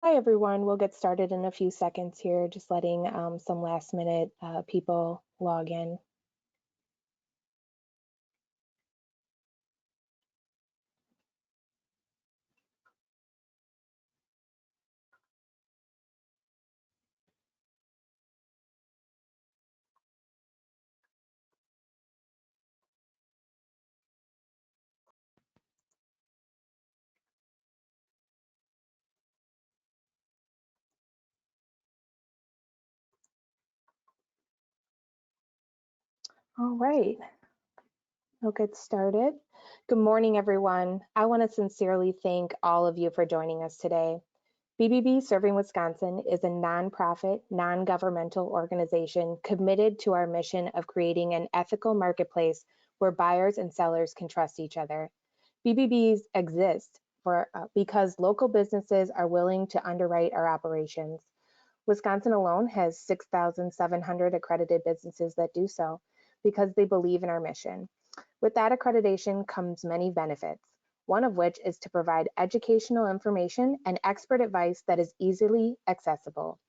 Hi, everyone. We'll get started in a few seconds here, just letting some last minute people log in. All right, we'll get started. Good morning, everyone. I want to sincerely thank all of you for joining us today. BBB Serving Wisconsin is a nonprofit, non-governmental organization committed to our mission of creating an ethical marketplace where buyers and sellers can trust each other. BBBs exist because local businesses are willing to underwrite our operations. Wisconsin alone has 6,700 accredited businesses that do so because they believe in our mission. With that accreditation comes many benefits, one of which is to provide educational information and expert advice that is easily accessible.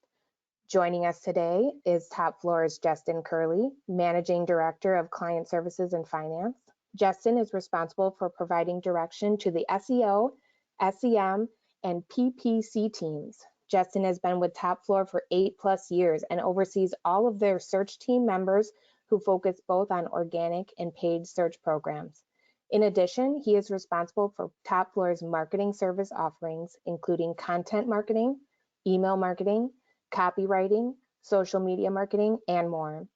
Joining us today is TopFloor's Justin Curley, Managing Director of Client Services and Finance. Justin is responsible for providing direction to the SEO, SEM, and PPC teams. Justin has been with TopFloor for 8+ years and oversees all of their search team members who focus both on organic and paid search programs. In addition, he is responsible for TopFloor's marketing service offerings, including content marketing, email marketing, copywriting, social media marketing, and more.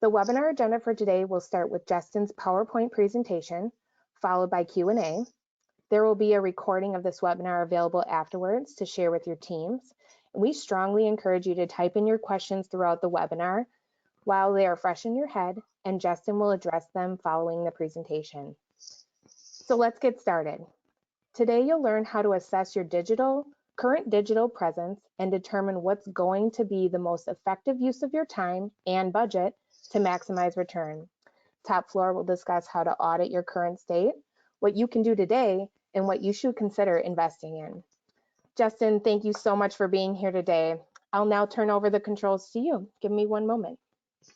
The webinar agenda for today will start with Justin's PowerPoint presentation, followed by Q&A. There will be a recording of this webinar available afterwards to share with your teams. We strongly encourage you to type in your questions throughout the webinar while they are fresh in your head, and Justin will address them following the presentation. So let's get started. Today, you'll learn how to assess your current digital presence and determine what's going to be the most effective use of your time and budget to maximize return. TopFloor will discuss how to audit your current state, what you can do today, and what you should consider investing in. Justin, thank you so much for being here today. I'll now turn over the controls to you. Give me one moment.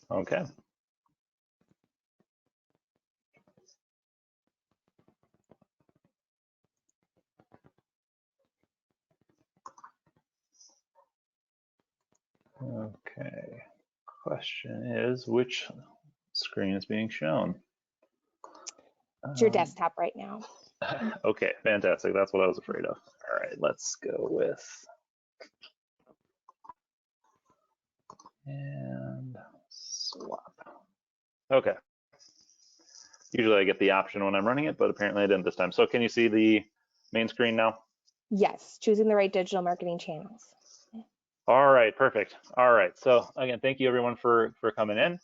Okay. Okay. Question is, which screen is being shown? It's your desktop right now. Okay, fantastic. That's what I was afraid of. All right, let's go with and swap. Okay. Usually I get the option when I'm running it, but apparently I didn't this time. So can you see the main screen now? Yes, choosing the right digital marketing channels. All right, perfect. All right, so again, thank you everyone for coming in.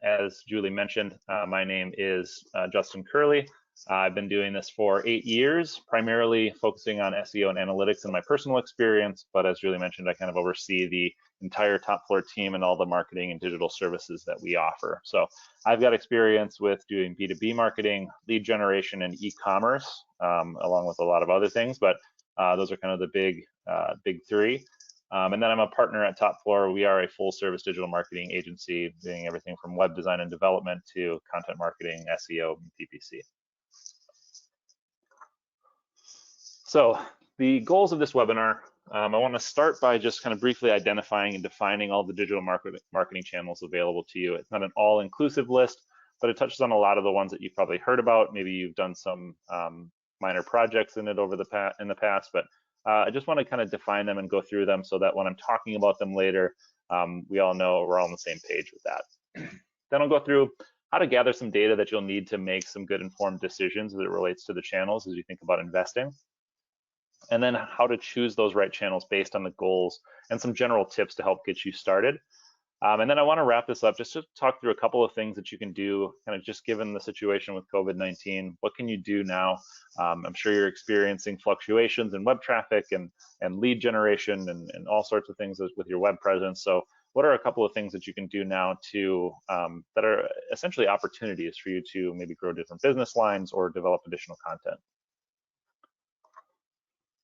As Julie mentioned, my name is Justin Curley. I've been doing this for 8 years, primarily focusing on SEO and analytics in my personal experience, but as Julie mentioned, I kind of oversee the entire TopFloor team and all the marketing and digital services that we offer. So I've got experience with doing B2B marketing, lead generation, and e-commerce, along with a lot of other things, but those are kind of the big three. And then I'm a partner at TopFloor. We are a full service digital marketing agency doing everything from web design and development to content marketing, SEO, and PPC. So the goals of this webinar, I want to start by just kind of briefly identifying and defining all the digital marketing channels available to you. It's not an all-inclusive list, but it touches on a lot of the ones that you've probably heard about. Maybe you've done some minor projects in it in the past, but I just want to kind of define them and go through them so that when I'm talking about them later, we all know we're all on the same page with that. Then I'll go through how to gather some data that you'll need to make some good informed decisions as it relates to the channels as you think about investing. And then how to choose those right channels based on the goals and some general tips to help get you started. And then I want to wrap this up just to talk through a couple of things that you can do, kind of just given the situation with COVID-19. What can you do now? I'm sure you're experiencing fluctuations in web traffic and lead generation and all sorts of things with your web presence. So what are a couple of things that you can do now to that are essentially opportunities for you to maybe grow different business lines or develop additional content?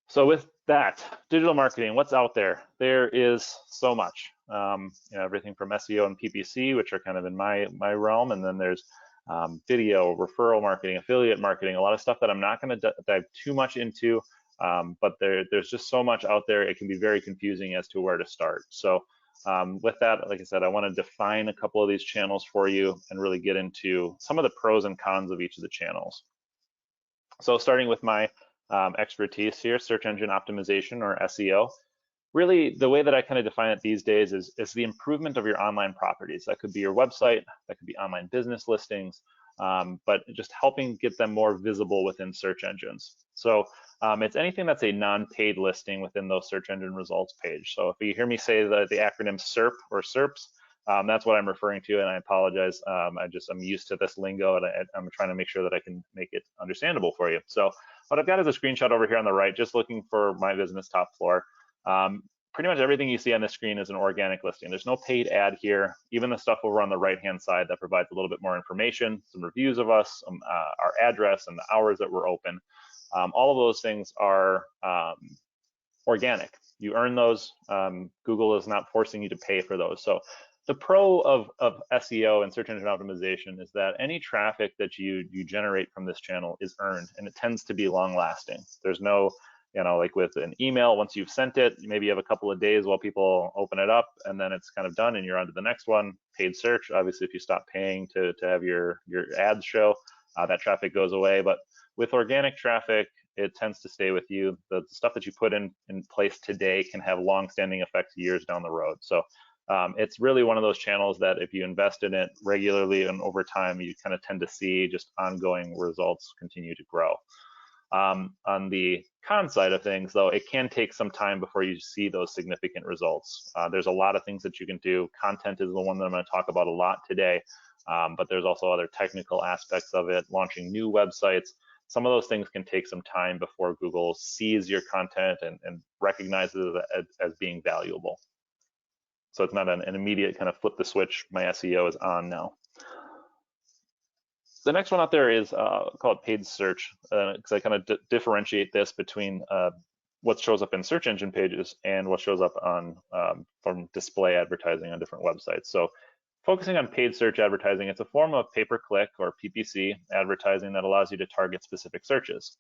So with that, digital marketing, what's out there? There is so much. Everything from SEO and PPC, which are kind of in my realm, and then there's video, referral marketing, affiliate marketing, a lot of stuff that I'm not going to dive too much into, but there's just so much out there. It can be very confusing as to where to start. So with that, like I said, I want to define a couple of these channels for you and really get into some of the pros and cons of each of the channels. So starting with my expertise here, search engine optimization, or SEO. Really, the way that I kind of define it these days is the improvement of your online properties. That could be your website, that could be online business listings, but just helping get them more visible within search engines. So it's anything that's a non-paid listing within those search engine results page. So if you hear me say the acronym SERP or SERPs, that's what I'm referring to, and I apologize. I'm used to this lingo, and I'm trying to make sure that I can make it understandable for you. So what I've got is a screenshot over here on the right, just looking for my business TopFloor. Pretty much everything you see on the screen is an organic listing. There's no paid ad here. Even the stuff over on the right-hand side that provides a little bit more information, some reviews of us, our address, and the hours that we're open. All of those things are organic. You earn those. Google is not forcing you to pay for those. So the pro of SEO and search engine optimization is that any traffic that you generate from this channel is earned, and it tends to be long lasting. There's no, like with an email, once you've sent it, maybe you have a couple of days while people open it up, and then it's kind of done and you're on to the next one. Paid search, obviously, if you stop paying to have your ads show, that traffic goes away. But with organic traffic, it tends to stay with you. The stuff that you put in place today can have long-standing effects years down the road. So it's really one of those channels that if you invest in it regularly and over time, you kind of tend to see just ongoing results continue to grow. On the con side of things, though, it can take some time before you see those significant results. There's a lot of things that you can do. Content is the one that I'm going to talk about a lot today, but there's also other technical aspects of it, launching new websites. Some of those things can take some time before Google sees your content and recognizes it as being valuable. So it's not an immediate kind of flip the switch, my SEO is on now. The next one out there is called paid search, because I kind of differentiate this between what shows up in search engine pages and what shows up on from display advertising on different websites. So focusing on paid search advertising, it's a form of pay-per-click or PPC advertising that allows you to target specific searches.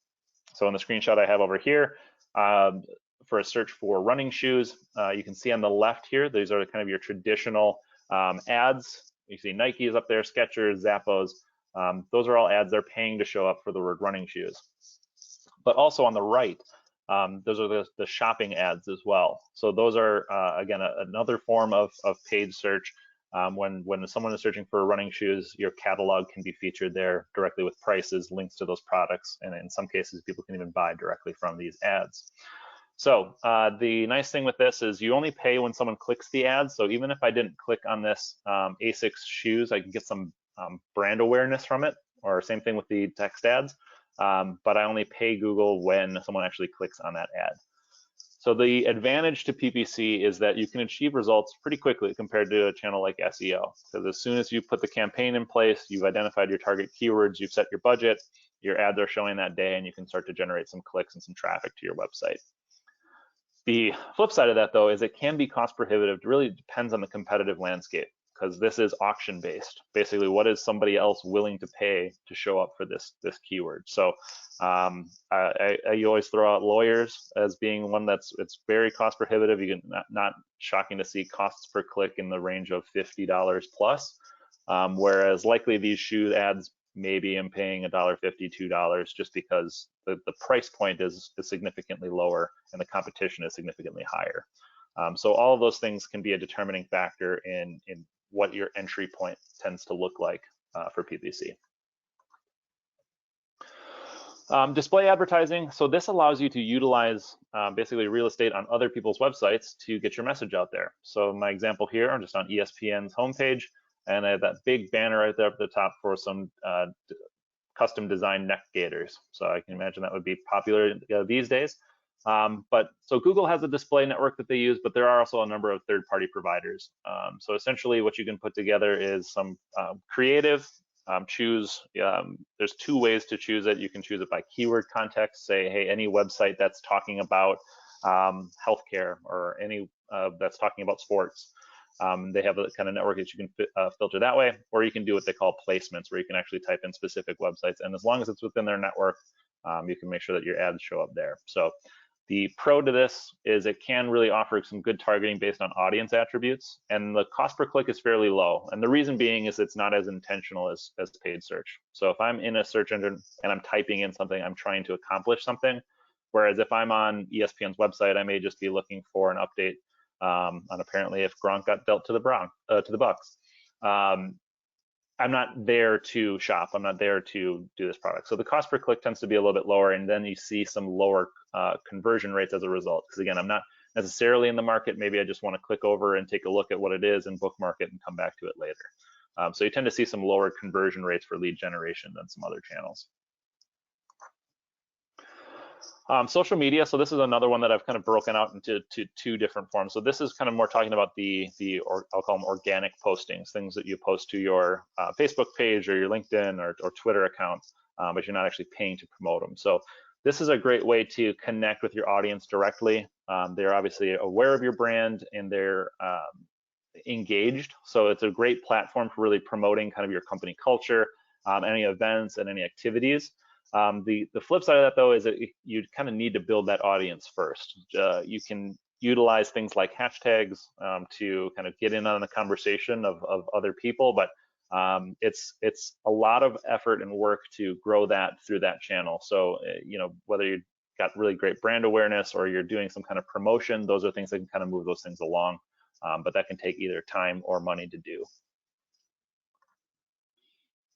So in the screenshot I have over here, for a search for running shoes, you can see on the left here, these are kind of your traditional ads. You see Nike's up there, Skechers, Zappos. Those are all ads they're paying to show up for the word running shoes. But also on the right, those are the shopping ads as well. So those are, again, another form of paid search. When someone is searching for running shoes, your catalog can be featured there directly with prices, links to those products, and in some cases, people can even buy directly from these ads. So the nice thing with this is you only pay when someone clicks the ad. So even if I didn't click on this Asics shoes, I can get some brand awareness from it, or same thing with the text ads. But I only pay Google when someone actually clicks on that ad. So the advantage to PPC is that you can achieve results pretty quickly compared to a channel like SEO. Because as soon as you put the campaign in place, you've identified your target keywords, you've set your budget, your ads are showing that day, and you can start to generate some clicks and some traffic to your website. The flip side of that, though, is it can be cost prohibitive. It really depends on the competitive landscape, because this is auction based. Basically, what is somebody else willing to pay to show up for this keyword? So I always throw out lawyers as being one it's very cost prohibitive. You can not shocking to see costs per click in the range of $50 plus, whereas likely these shoe ads, maybe I'm paying $1.50, $2, just because the price point is significantly lower and the competition is significantly higher. So all of those things can be a determining factor in what your entry point tends to look like for PPC. Display advertising. So this allows you to utilize basically real estate on other people's websites to get your message out there. So my example here, I'm just on ESPN's homepage, and I have that big banner right there at the top for some custom designed neck gaiters. So I can imagine that would be popular these days. But so Google has a display network that they use, but there are also a number of third-party providers. So essentially what you can put together is some creative There's two ways to choose it. You can choose it by keyword context, say, hey, any website that's talking about healthcare or any that's talking about sports. They have a kind of network that you can filter that way, or you can do what they call placements, where you can actually type in specific websites, and as long as it's within their network, you can make sure that your ads show up there. So the pro to this is it can really offer some good targeting based on audience attributes, and the cost per click is fairly low. And the reason being is it's not as intentional as paid search. So if I'm in a search engine and I'm typing in something, I'm trying to accomplish something. Whereas if I'm on ESPN's website, I may just be looking for an update on apparently if Gronk got dealt to the Bucks. I'm not there to shop. I'm not there to do this product. So the cost per click tends to be a little bit lower, and then you see some lower conversion rates as a result. Because again, I'm not necessarily in the market. Maybe I just want to click over and take a look at what it is and bookmark it and come back to it later. So you tend to see some lower conversion rates for lead generation than some other channels. Social media, so this is another one that I've kind of broken out into two different forms. So this is kind of more talking about I'll call them organic postings, things that you post to your Facebook page or your LinkedIn or Twitter account, but you're not actually paying to promote them. So this is a great way to connect with your audience directly. They're obviously aware of your brand and they're engaged. So it's a great platform for really promoting kind of your company culture, any events and any activities. The flip side of that, though, is that you kind of need to build that audience first. You can utilize things like hashtags to kind of get in on the conversation of other people, but it's a lot of effort and work to grow that through that channel. So, whether you've got really great brand awareness or you're doing some kind of promotion, those are things that can kind of move those things along, but that can take either time or money to do.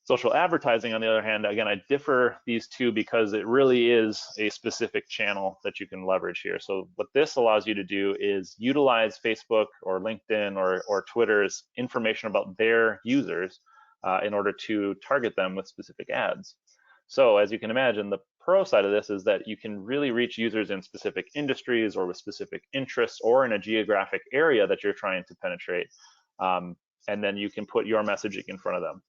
Social advertising, on the other hand, again, I differ these two because it really is a specific channel that you can leverage here. So what this allows you to do is utilize Facebook or LinkedIn or Twitter's information about their users in order to target them with specific ads. So as you can imagine, the pro side of this is that you can really reach users in specific industries or with specific interests or in a geographic area that you're trying to penetrate. And then you can put your messaging in front of them.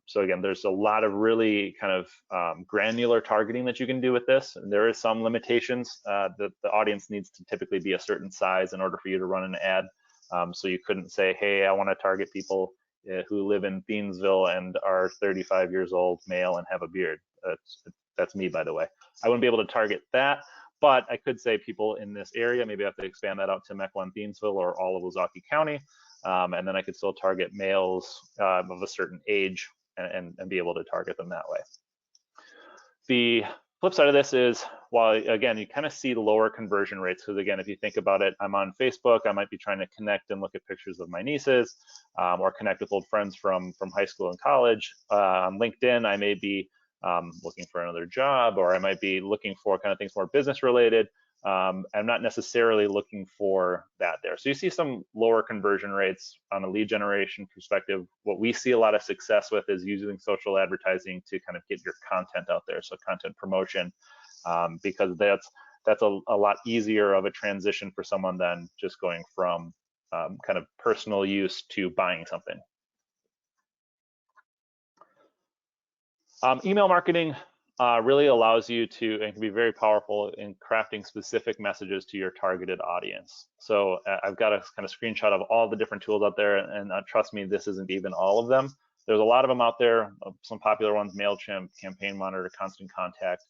So again, there's a lot of really kind of granular targeting that you can do with this. And there is some limitations that the audience needs to typically be a certain size in order for you to run an ad. So you couldn't say, hey, I want to target people who live in Thiensville and are 35 years old, male, and have a beard. That's me, by the way. I wouldn't be able to target that, but I could say people in this area. Maybe I have to expand that out to Mequon, Thiensville, or all of Ozaukee County. And then I could still target males of a certain age and be able to target them that way. The flip side of this is, while again, you kind of see the lower conversion rates, because again, if you think about it, I'm on Facebook, I might be trying to connect and look at pictures of my nieces or connect with old friends from high school and college. On LinkedIn, I may be looking for another job, or I might be looking for kind of things more business related. I'm not necessarily looking for that there. So you see some lower conversion rates on a lead generation perspective. What we see a lot of success with is using social advertising to kind of get your content out there. So content promotion, because that's a lot easier of a transition for someone than just going from kind of personal use to buying something. Email marketing really allows you to, and can be very powerful in crafting specific messages to your targeted audience. So I've got a kind of screenshot of all the different tools out there, and trust me, this isn't even all of them. There's a lot of them out there, some popular ones, MailChimp, Campaign Monitor, Constant Contact.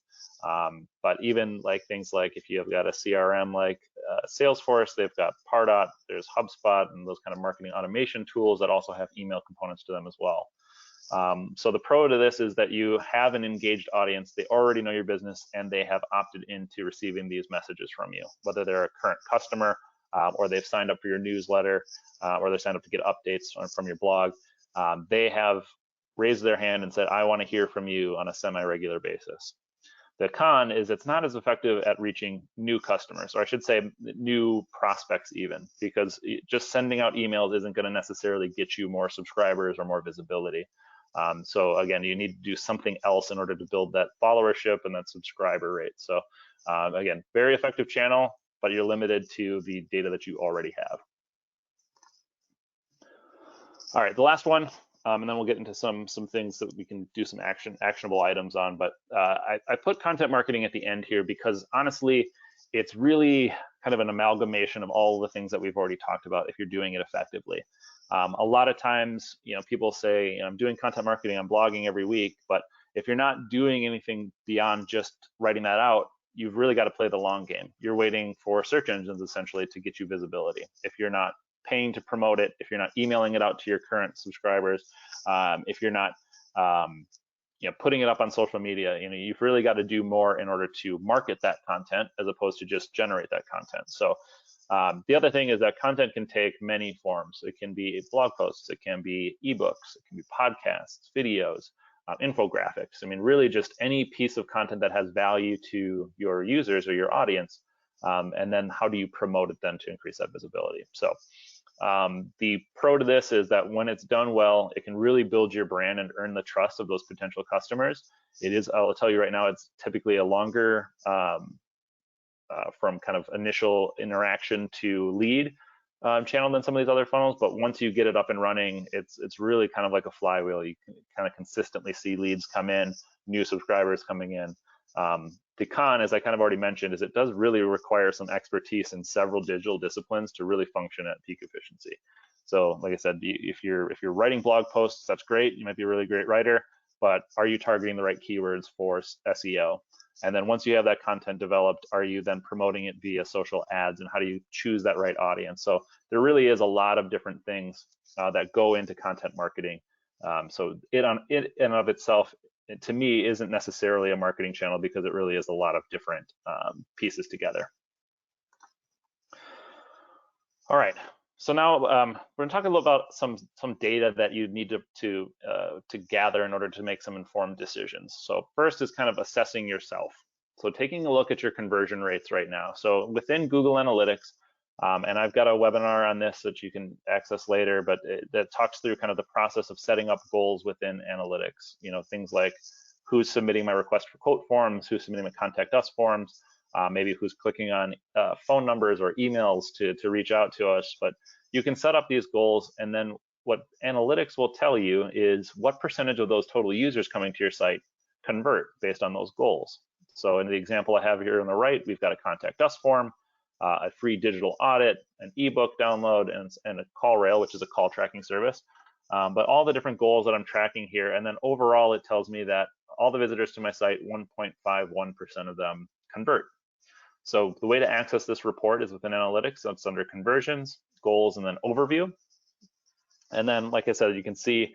But even like things like if you've got a CRM like Salesforce, they've got Pardot, there's HubSpot, and those kind of marketing automation tools that also have email components to them as well. So the pro to this is that you have an engaged audience. They already know your business and they have opted into receiving these messages from you, whether they're a current customer or they've signed up for your newsletter or they signed up to get updates from your blog. They have raised their hand and said, I want to hear from you on a semi-regular basis. The con is it's not as effective at reaching new customers, or I should say new prospects even, because just sending out emails isn't going to necessarily get you more subscribers or more visibility. So again, you need to do something else in order to build that followership and that subscriber rate. So again, very effective channel, but you're limited to the data that you already have. All right, the last one and then we'll get into some things that we can do some actionable items on. But I put content marketing at the end here because honestly, it's really kind of an amalgamation of all the things that we've already talked about if you're doing it effectively. A lot of times, people say, I'm doing content marketing, I'm blogging every week, but if you're not doing anything beyond just writing that out, you've really got to play the long game. You're waiting for search engines essentially to get you visibility. If you're not paying to promote it, if you're not emailing it out to your current subscribers, if you're not putting it up on social media, you've really got to do more in order to market that content as opposed to just generate that content. So the other thing is that content can take many forms. It can be blog posts, it can be ebooks, it can be podcasts, videos, infographics. I mean, really just any piece of content that has value to your users or your audience. And then how do you promote it then to increase that visibility? So the pro to this is that when it's done well, it can really build your brand and earn the trust of those potential customers. It is, I'll tell you right now, it's typically a longer from kind of initial interaction to lead channel than some of these other funnels, but once you get it up and running, it's really kind of like a flywheel. You can kind of consistently see leads come in, new subscribers coming in. The con, as I kind of already mentioned, is it does really require some expertise in several digital disciplines to really function at peak efficiency. So like I said, if you're writing blog posts, that's great. You might be a really great writer, but are you targeting the right keywords for SEO? And then once you have that content developed, are you then promoting it via social ads, and how do you choose that right audience? So there really is a lot of different things that go into content marketing. So it in and of itself, to me, isn't necessarily a marketing channel because it really is a lot of different pieces together. All right. So now we're going to talk a little about some data that you need to gather in order to make some informed decisions. So first is kind of assessing yourself. So taking a look at your conversion rates right now. So within Google Analytics, and I've got a webinar on this that you can access later, but that talks through kind of the process of setting up goals within analytics. Things like who's submitting my request for quote forms, who's submitting my contact us forms, maybe who's clicking on phone numbers or emails to reach out to us. But you can set up these goals, and then what analytics will tell you is what percentage of those total users coming to your site convert based on those goals. So in the example I have here on the right, we've got a contact us form, a free digital audit, an ebook download, and a call rail, which is a call tracking service. But all the different goals that I'm tracking here, and then overall it tells me that all the visitors to my site, 1.51% of them convert. So the way to access this report is within analytics. So it's under conversions, goals, and then overview. And then, like I said, you can see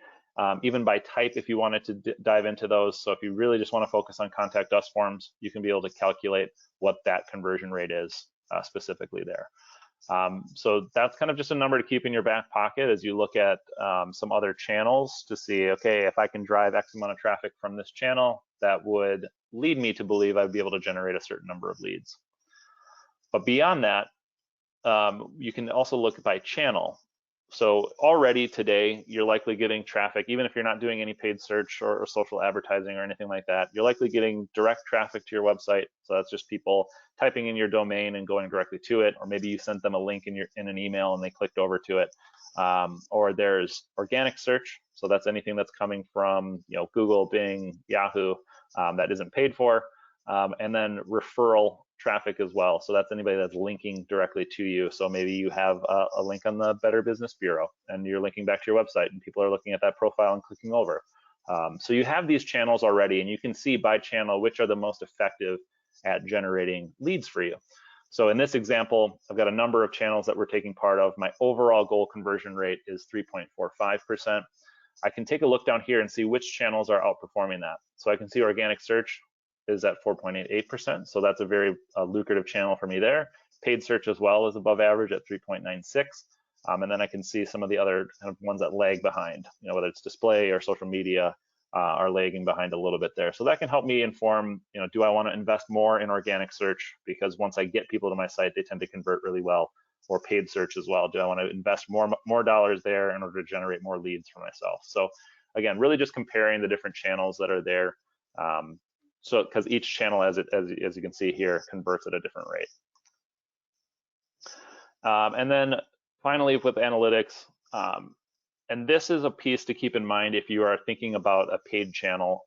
even by type if you wanted to dive into those. So if you really just want to focus on contact us forms, you can be able to calculate what that conversion rate is specifically there. So that's kind of just a number to keep in your back pocket as you look at some other channels to see, okay, if I can drive X amount of traffic from this channel, that would lead me to believe I'd be able to generate a certain number of leads. But beyond that, you can also look by channel. So already today, you're likely getting traffic, even if you're not doing any paid search or social advertising or anything like that, you're likely getting direct traffic to your website. So that's just people typing in your domain and going directly to it, or maybe you sent them a link in an email and they clicked over to it. Or there's organic search. So that's anything that's coming from Google, Bing, Yahoo that isn't paid for. And then referral traffic as well. So that's anybody that's linking directly to you. So maybe you have a link on the Better Business Bureau and you're linking back to your website and people are looking at that profile and clicking over. So you have these channels already, and you can see by channel which are the most effective at generating leads for you. So in this example, I've got a number of channels that we're taking part of. My overall goal conversion rate is 3.45%. I can take a look down here and see which channels are outperforming that. So I can see organic search is at 4.88%. So that's a very lucrative channel for me there. Paid search as well is above average at 3.96. And then I can see some of the other kind of ones that lag behind, whether it's display or social media are lagging behind a little bit there. So that can help me inform, do I want to invest more in organic search? Because once I get people to my site, they tend to convert really well. Or paid search as well. Do I want to invest more dollars there in order to generate more leads for myself? So again, really just comparing the different channels that are there. So because each channel, as you can see here, converts at a different rate. And then finally with analytics, And this is a piece to keep in mind if you are thinking about a paid channel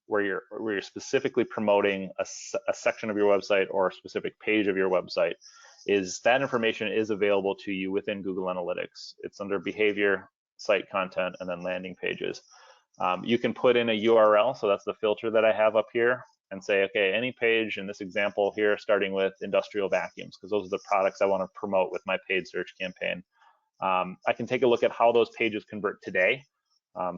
where you're specifically promoting a section of your website or a specific page of your website, is that information is available to you within Google Analytics. It's under behavior, site content, and then landing pages. You can put in a URL, so that's the filter that I have up here, and say, okay, any page in this example here, starting with industrial vacuums, because those are the products I want to promote with my paid search campaign. I can take a look at how those pages convert today.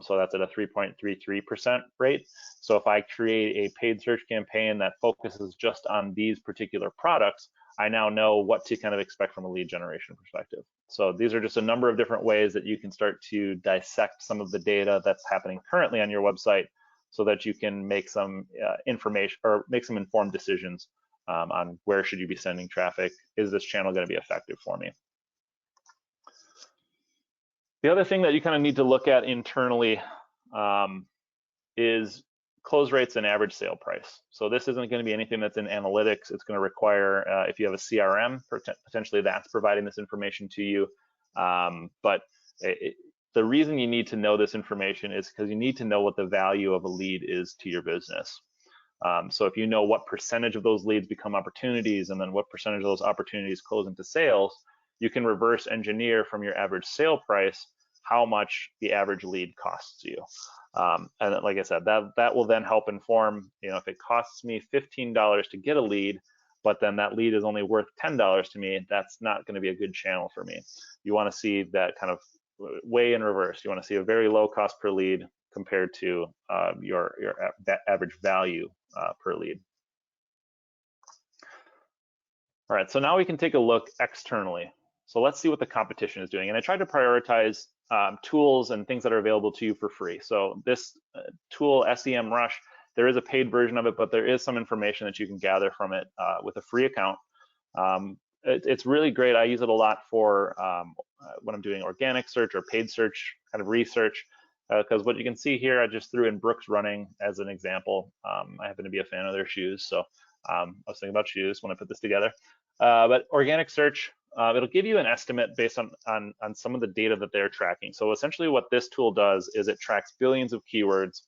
So that's at a 3.33% rate. So if I create a paid search campaign that focuses just on these particular products, I now know what to kind of expect from a lead generation perspective. So these are just a number of different ways that you can start to dissect some of the data that's happening currently on your website so that you can make some information or make some informed decisions on where should you be sending traffic. Is this channel going to be effective for me? The other thing that you kind of need to look at internally is close rates and average sale price. So this isn't going to be anything that's in analytics. It's going to require, if you have a CRM, potentially that's providing this information to you. But the reason you need to know this information is because you need to know what the value of a lead is to your business. So if you know what percentage of those leads become opportunities and then what percentage of those opportunities close into sales, you can reverse engineer from your average sale price how much the average lead costs you. And like I said, that will then help inform, if it costs me $15 to get a lead, but then that lead is only worth $10 to me, that's not going to be a good channel for me. You want to see that kind of way in reverse. You want to see a very low cost per lead compared to your average value per lead. All right, so now we can take a look externally. So let's see what the competition is doing. And I tried to prioritize tools and things that are available to you for free. So this tool, SEMRush, there is a paid version of it, but there is some information that you can gather from it with a free account. It's really great. I use it a lot for when I'm doing organic search or paid search kind of research, because what you can see here, I just threw in Brooks Running as an example. I happen to be a fan of their shoes, so I was thinking about shoes when I put this together. But organic search, it'll give you an estimate based on some of the data that they're tracking. So essentially what this tool does is it tracks billions of keywords,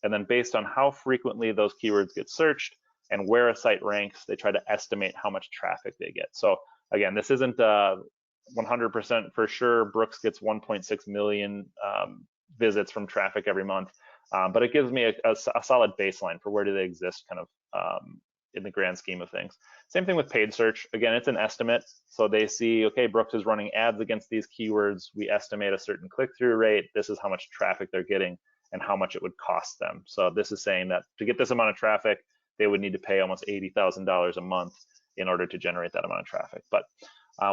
and then based on how frequently those keywords get searched and where a site ranks, they try to estimate how much traffic they get. So again, this isn't 100% for sure. Brooks gets 1.6 million visits from traffic every month, but it gives me a solid baseline for where do they exist kind of in the grand scheme of things. Same thing with paid search. Again, it's an estimate. So they see, okay, Brooks is running ads against these keywords. We estimate a certain click-through rate. This is how much traffic they're getting and how much it would cost them. So this is saying that to get this amount of traffic, they would need to pay almost $80,000 a month in order to generate that amount of traffic. But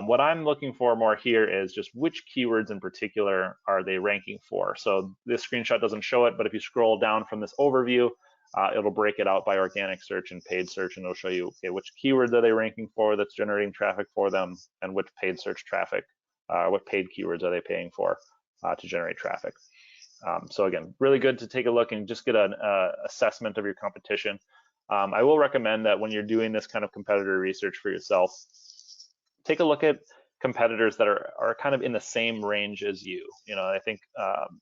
what I'm looking for more here is just which keywords in particular are they ranking for. So this screenshot doesn't show it, but if you scroll down from this overview, it'll break it out by organic search and paid search, and it'll show you, okay, which keywords are they ranking for that's generating traffic for them, and which paid search traffic, what paid keywords are they paying for to generate traffic. So again, really good to take a look and just get an assessment of your competition. I will recommend that when you're doing this kind of competitor research for yourself, take a look at competitors that are kind of in the same range as you. I think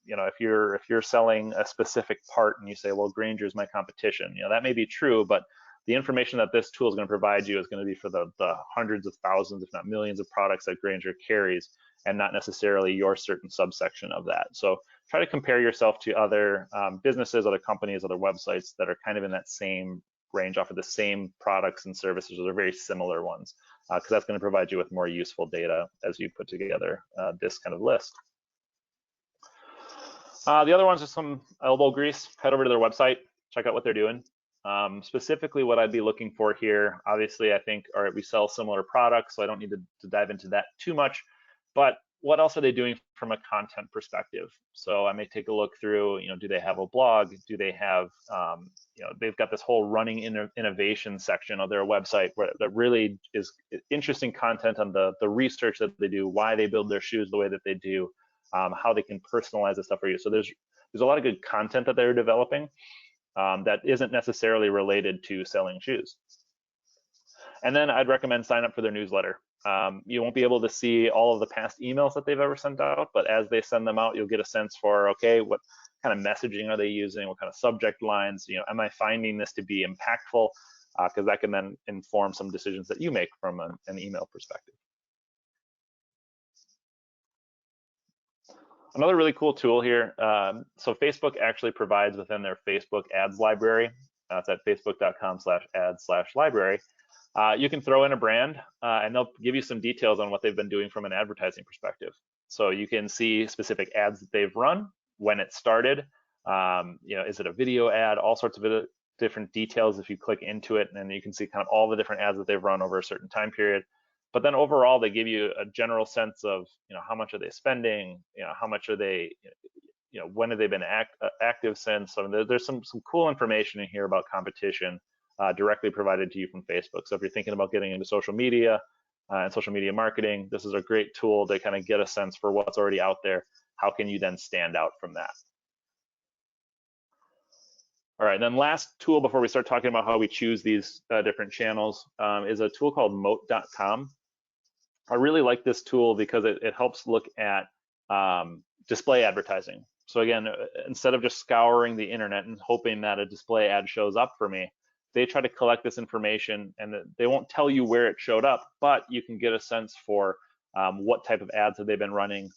if you're selling a specific part and you say, well, Grainger's my competition, that may be true, but the information that this tool is going to provide you is going to be for the hundreds of thousands, if not millions of products that Grainger carries, and not necessarily your certain subsection of that. So try to compare yourself to other businesses, other companies, other websites that are kind of in that same range, offer the same products and services, or they're very similar ones, because that's going to provide you with more useful data as you put together this kind of list. The other ones are some elbow grease. Head over to their website, check out what they're doing. Specifically, what I'd be looking for here, obviously, I think, all right, we sell similar products, so I don't need to dive into that too much, but what else are they doing from a content perspective? So I may take a look through, do they have a blog? Do they have, they've got this whole running innovation section of their website that really is interesting content on the research that they do, why they build their shoes the way that they do, how they can personalize the stuff for you. So there's a lot of good content that they're developing that isn't necessarily related to selling shoes. And then I'd recommend sign up for their newsletter. You won't be able to see all of the past emails that they've ever sent out, but as they send them out, you'll get a sense for, okay, what kind of messaging are they using? What kind of subject lines? Am I finding this to be impactful? Because that can then inform some decisions that you make from an email perspective. Another really cool tool here. So Facebook actually provides within their Facebook ads library. It's at facebook.com/ads/library. You can throw in a brand and they'll give you some details on what they've been doing from an advertising perspective. So you can see specific ads that they've run, when it started, is it a video ad, all sorts of different details if you click into it, and then you can see kind of all the different ads that they've run over a certain time period. But then overall, they give you a general sense of, how much are they spending, how much are they, when have they been active since. So there's some cool information in here about competition directly provided to you from Facebook. So if you're thinking about getting into social media and social media marketing, this is a great tool to kind of get a sense for what's already out there. How can you then stand out from that? All right, then last tool before we start talking about how we choose these different channels is a tool called moat.com. I really like this tool because it helps look at display advertising. So again, instead of just scouring the internet and hoping that a display ad shows up for me, they try to collect this information, and they won't tell you where it showed up, but you can get a sense for what type of ads have they been running.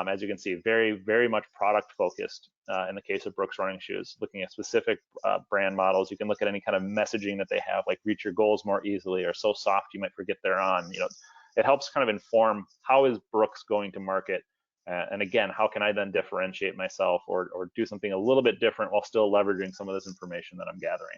As you can see, very, very much product focused in the case of Brooks Running Shoes, looking at specific brand models. You can look at any kind of messaging that they have, like reach your goals more easily, or so soft you might forget they're on. It helps kind of inform how is Brooks going to market, and again, how can I then differentiate myself or do something a little bit different while still leveraging some of this information that I'm gathering.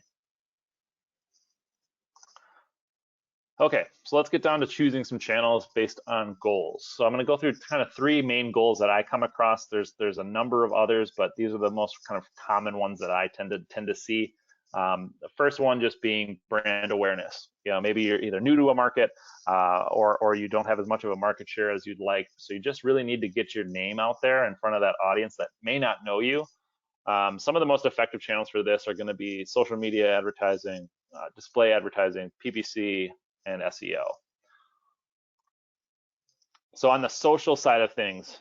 Okay, so let's get down to choosing some channels based on goals. So I'm going to go through kind of 3 main goals that I come across. There's a number of others, but these are the most kind of common ones that I tend to see. The first one just being brand awareness. Maybe you're either new to a market or you don't have as much of a market share as you'd like. So you just really need to get your name out there in front of that audience that may not know you. Some of the most effective channels for this are going to be social media advertising, display advertising, PPC, and SEO. So on the social side of things,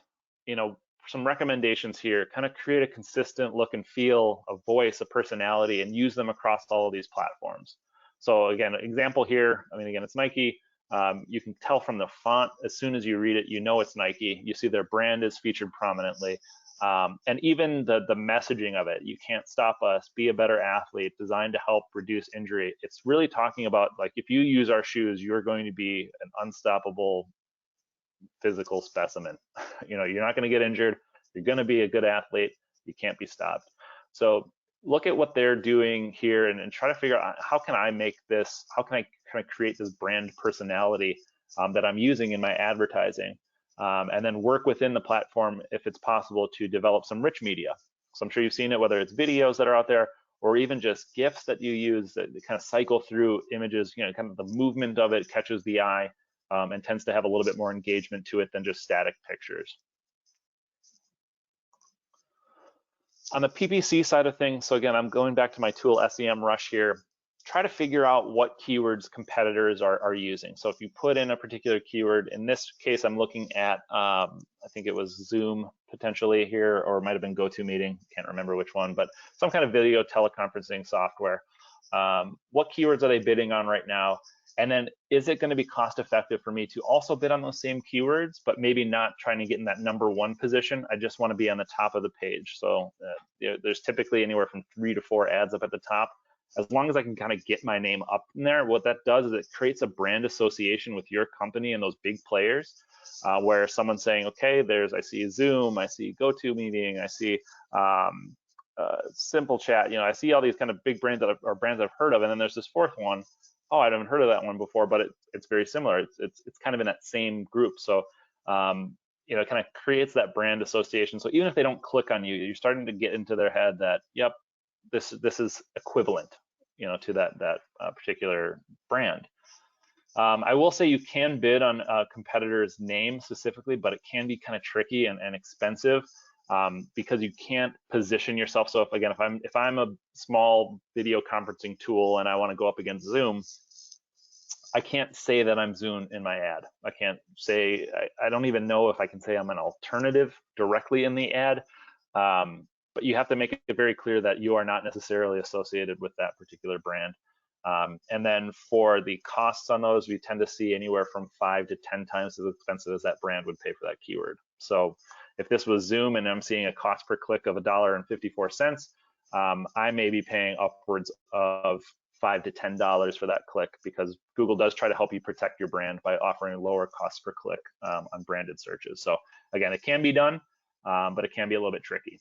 some recommendations here: kind of create a consistent look and feel, a voice, a personality, and use them across all of these platforms. So again, example here, again, it's Nike. You can tell from the font as soon as you read it, it's Nike. You see their brand is featured prominently. And even the messaging of it: you can't stop us, be a better athlete, designed to help reduce injury. It's really talking about, like, if you use our shoes, you're going to be an unstoppable physical specimen. You're not going to get injured. You're going to be a good athlete. You can't be stopped. So look at what they're doing here and try to figure out, how can I make this, how can I kind of create this brand personality that I'm using in my advertising? And then work within the platform, if it's possible, to develop some rich media. So I'm sure you've seen it, whether it's videos that are out there or even just GIFs that you use that kind of cycle through images. Kind of the movement of it catches the eye and tends to have a little bit more engagement to it than just static pictures. On the PPC side of things, so again, I'm going back to my tool SEMRush here. Try to figure out what keywords competitors are using. So if you put in a particular keyword, in this case, I'm looking at, I think it was Zoom potentially here, or it might have been GoToMeeting, can't remember which one, but some kind of video teleconferencing software. What keywords are they bidding on right now? And then is it going to be cost effective for me to also bid on those same keywords, but maybe not trying to get in that #1 position? I just want to be on the top of the page. So there's typically anywhere from 3 to 4 ads up at the top. As long as I can kind of get my name up in there, what that does is it creates a brand association with your company and those big players, where someone's saying, okay, I see Zoom, I see GoToMeeting, I see Simple Chat, I see all these kind of big brands that are brands that I've heard of, and then there's this 4th one. Oh, I haven't heard of that one before, but it's very similar. It's kind of in that same group. So it kind of creates that brand association. So even if they don't click on you, you're starting to get into their head that, yep, this is equivalent, to that particular brand. I will say you can bid on a competitor's name specifically, but it can be kind of tricky and expensive because you can't position yourself. So if I'm a small video conferencing tool and I want to go up against Zoom, I can't say that I'm Zoom in my ad. I can't say, I don't even know if I can say I'm an alternative directly in the ad. But you have to make it very clear that you are not necessarily associated with that particular brand. And then for the costs on those, we tend to see anywhere from 5 to 10 times as expensive as that brand would pay for that keyword. So if this was Zoom and I'm seeing a cost per click of $1.54, I may be paying upwards of $5 to $10 for that click, because Google does try to help you protect your brand by offering lower cost per click on branded searches. So again, it can be done, but it can be a little bit tricky.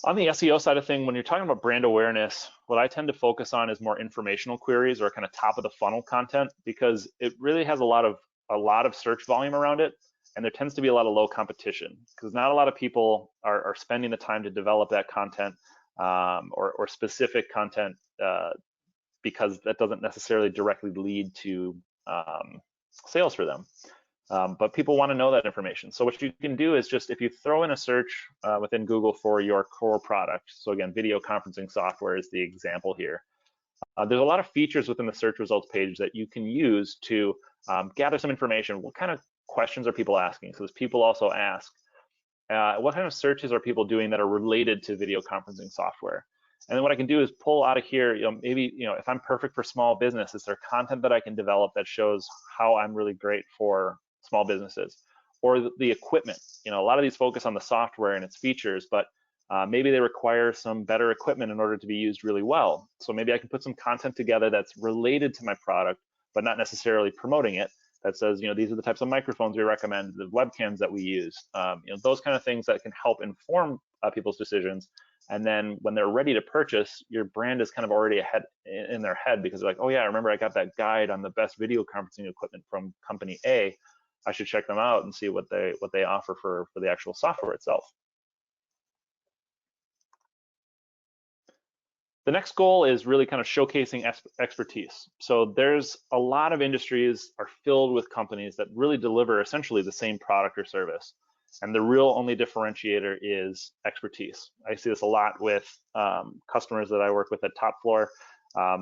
On the SEO side of thing, when you're talking about brand awareness, what I tend to focus on is more informational queries or kind of top of the funnel content, because it really has a lot of search volume around it, and there tends to be a lot of low competition, because not a lot of people are spending the time to develop that content or specific content, because that doesn't necessarily directly lead to sales for them. But people want to know that information. So what you can do is just, if you throw in a search within Google for your core product, so again, video conferencing software is the example here. There's a lot of features within the search results page that you can use to gather some information. What kind of questions are people asking? So people also ask, what kind of searches are people doing that are related to video conferencing software? And then what I can do is pull out of here, maybe, if I'm perfect for small business, is there content that I can develop that shows how I'm really great for small businesses? Or the equipment, a lot of these focus on the software and its features, but maybe they require some better equipment in order to be used really well. So maybe I can put some content together that's related to my product, but not necessarily promoting it, that says, these are the types of microphones we recommend, the webcams that we use, those kind of things that can help inform people's decisions. And then when they're ready to purchase, your brand is kind of already ahead in their head, because they're like, oh yeah, I remember I got that guide on the best video conferencing equipment from company A. I should check them out and see what they offer for the actual software itself. The next goal is really kind of showcasing expertise. So there's a lot of industries are filled with companies that really deliver essentially the same product or service, and the real only differentiator is expertise. I see this a lot with customers that I work with at TopFloor.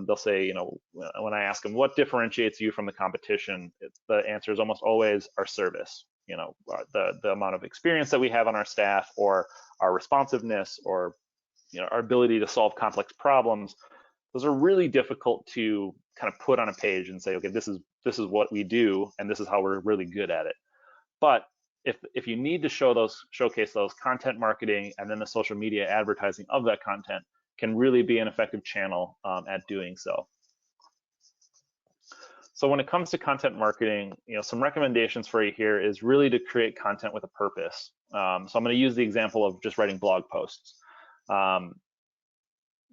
They'll say, when I ask them what differentiates you from the competition, the answer is almost always our service. The amount of experience that we have on our staff, or our responsiveness, or our ability to solve complex problems. Those are really difficult to kind of put on a page and say, okay, this is what we do, and this is how we're really good at it. But if you need to showcase those, content marketing and then the social media advertising of that content can really be an effective channel at doing so. So when it comes to content marketing, some recommendations for you here is really to create content with a purpose. So I'm going to use the example of just writing blog posts.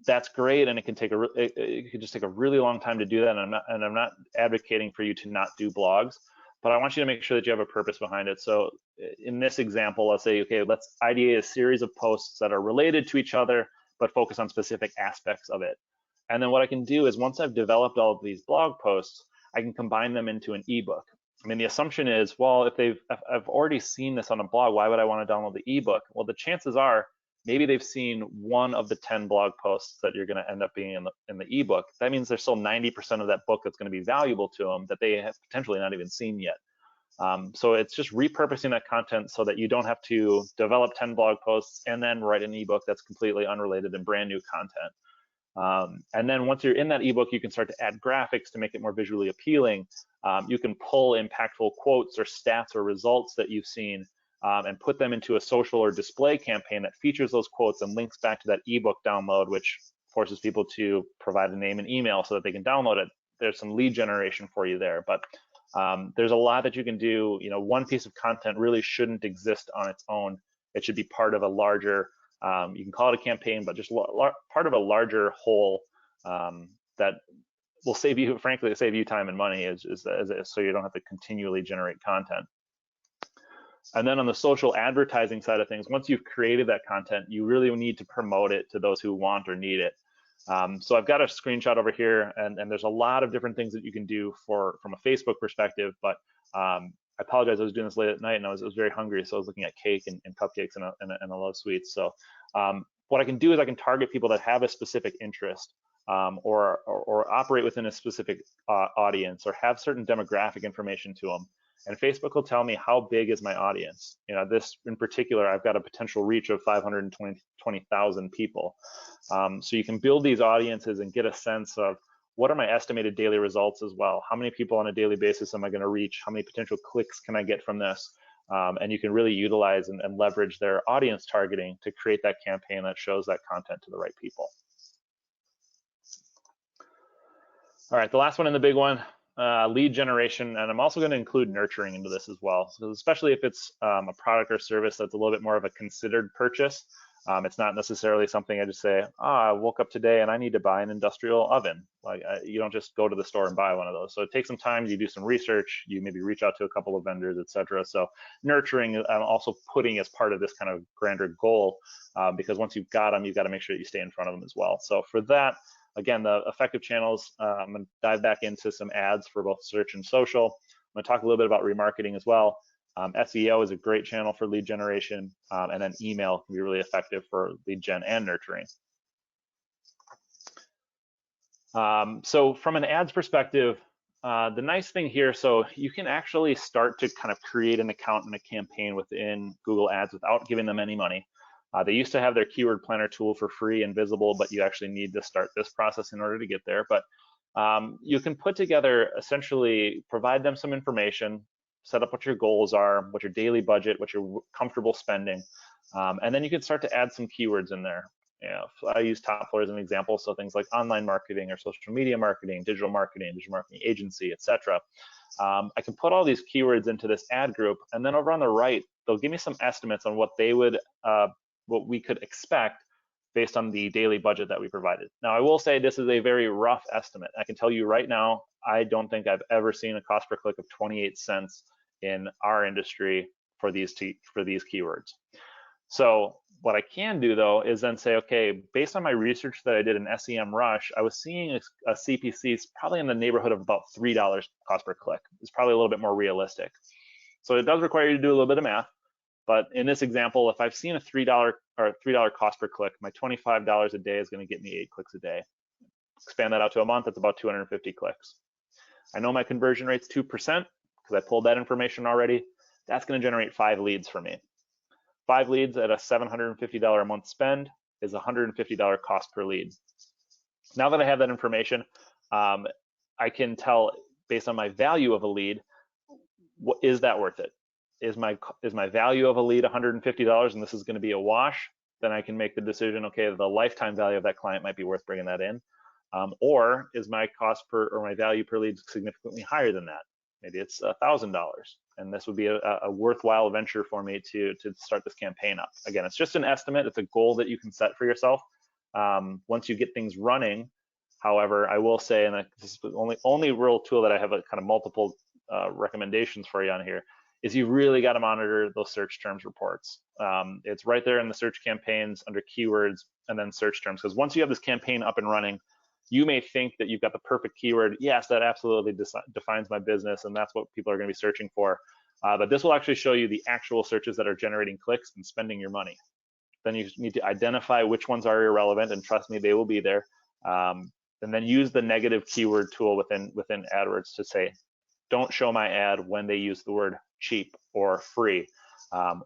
That's great, and it can just take a really long time to do that. And I'm not advocating for you to not do blogs, but I want you to make sure that you have a purpose behind it. So in this example, let's say, okay, let's ideate a series of posts that are related to each other, but focus on specific aspects of it. And then what I can do is, once I've developed all of these blog posts, I can combine them into an ebook. I mean, the assumption is, well, if I've already seen this on a blog, why would I want to download the ebook? Well, the chances are maybe they've seen one of the 10 blog posts that you're going to end up being in the ebook. That means there's still 90% of that book that's going to be valuable to them that they have potentially not even seen yet. So it's just repurposing that content so that you don't have to develop 10 blog posts and then write an ebook that's completely unrelated and brand new content. And then once you're in that ebook, you can start to add graphics to make it more visually appealing. You can pull impactful quotes or stats or results that you've seen and put them into a social or display campaign that features those quotes and links back to that ebook download, which forces people to provide a name and email so that they can download it. There's some lead generation for you there, but there's a lot that you can do. One piece of content really shouldn't exist on its own. It should be part of a larger, you can call it a campaign, but just part of a larger whole that will save you, frankly, save you time and money, so you don't have to continually generate content. And then on the social advertising side of things, once you've created that content, you really need to promote it to those who want or need it. So I've got a screenshot over here, and there's a lot of different things that you can do from a Facebook perspective, but I apologize, I was doing this late at night and I was very hungry, so I was looking at cake and cupcakes and a lot of sweets. So what I can do is I can target people that have a specific interest. or operate within a specific audience or have certain demographic information to them. And Facebook will tell me how big is my audience. You know, this in particular, I've got a potential reach of 520,000 people. So you can build these audiences and get a sense of what are my estimated daily results as well. How many people on a daily basis am I going to reach? How many potential clicks can I get from this? And you can really utilize and leverage their audience targeting to create that campaign that shows that content to the right people. All right, the last one and the big one, lead generation, and I'm also going to include nurturing into this as well. So especially if it's a product or service that's a little bit more of a considered purchase. It's not necessarily something I just say, I woke up today and I need to buy an industrial oven. Like you don't just go to the store and buy one of those. So it takes some time. You do some research. You maybe reach out to a couple of vendors, etc. So nurturing, I'm also putting as part of this kind of grander goal, because once you've got them, you've got to make sure that you stay in front of them as well. So for that, again, the effective channels, I'm going to dive back into some ads for both search and social. I'm going to talk a little bit about remarketing as well. SEO is a great channel for lead generation, and then email can be really effective for lead gen and nurturing. So from an ads perspective, the nice thing here, so you can actually start to kind of create an account and a campaign within Google Ads without giving them any money. They used to have their keyword planner tool for free and visible, but you actually need to start this process in order to get there. But you can put together, essentially provide them some information, set up what your goals are, what your daily budget, what you're comfortable spending, and then you can start to add some keywords in there. You know, I use TopFloor as an example, so things like online marketing or social media marketing, digital marketing agency, etc. I can put all these keywords into this ad group, and then over on the right, they'll give me some estimates on what they would, what we could expect based on the daily budget that we provided. Now, I will say this is a very rough estimate. I can tell you right now, I don't think I've ever seen a cost per click of 28 cents in our industry for these keywords. So what I can do though is then say, okay, based on my research that I did in SEMRush, I was seeing a CPC probably in the neighborhood of about $3 cost per click. It's probably a little bit more realistic. So it does require you to do a little bit of math. But in this example, if I've seen a $3 cost per click, my $25 a day is going to get me 8 clicks a day. Expand that out to a month, that's about 250 clicks. I know my conversion rate's 2% because I pulled that information already. That's going to generate 5 leads for me. 5 leads at a $750 a month spend is $150 cost per lead. Now that I have that information, I can tell based on my value of a lead, is that worth it? Is my value of a lead $150 and this is going to be a wash? Then I can make the decision, okay, the lifetime value of that client might be worth bringing that in. Or is my cost per, or my value per lead significantly higher than that? Maybe it's $1,000, and this would be a worthwhile venture for me to start this campaign up. Again, it's just an estimate. It's a goal that you can set for yourself. Once you get things running, however, I will say, and this is the only real tool that I have a kind of multiple recommendations for you on here, is you really got to monitor those search terms reports. It's right there in the search campaigns under keywords and then search terms, because once you have this campaign up and running, you may think that you've got the perfect keyword. Yes, that absolutely defines my business, and that's what people are going to be searching for. But this will actually show you the actual searches that are generating clicks and spending your money. Then you need to identify which ones are irrelevant, and trust me, they will be there. And then use the negative keyword tool within AdWords to say, don't show my ad when they use the word cheap or free.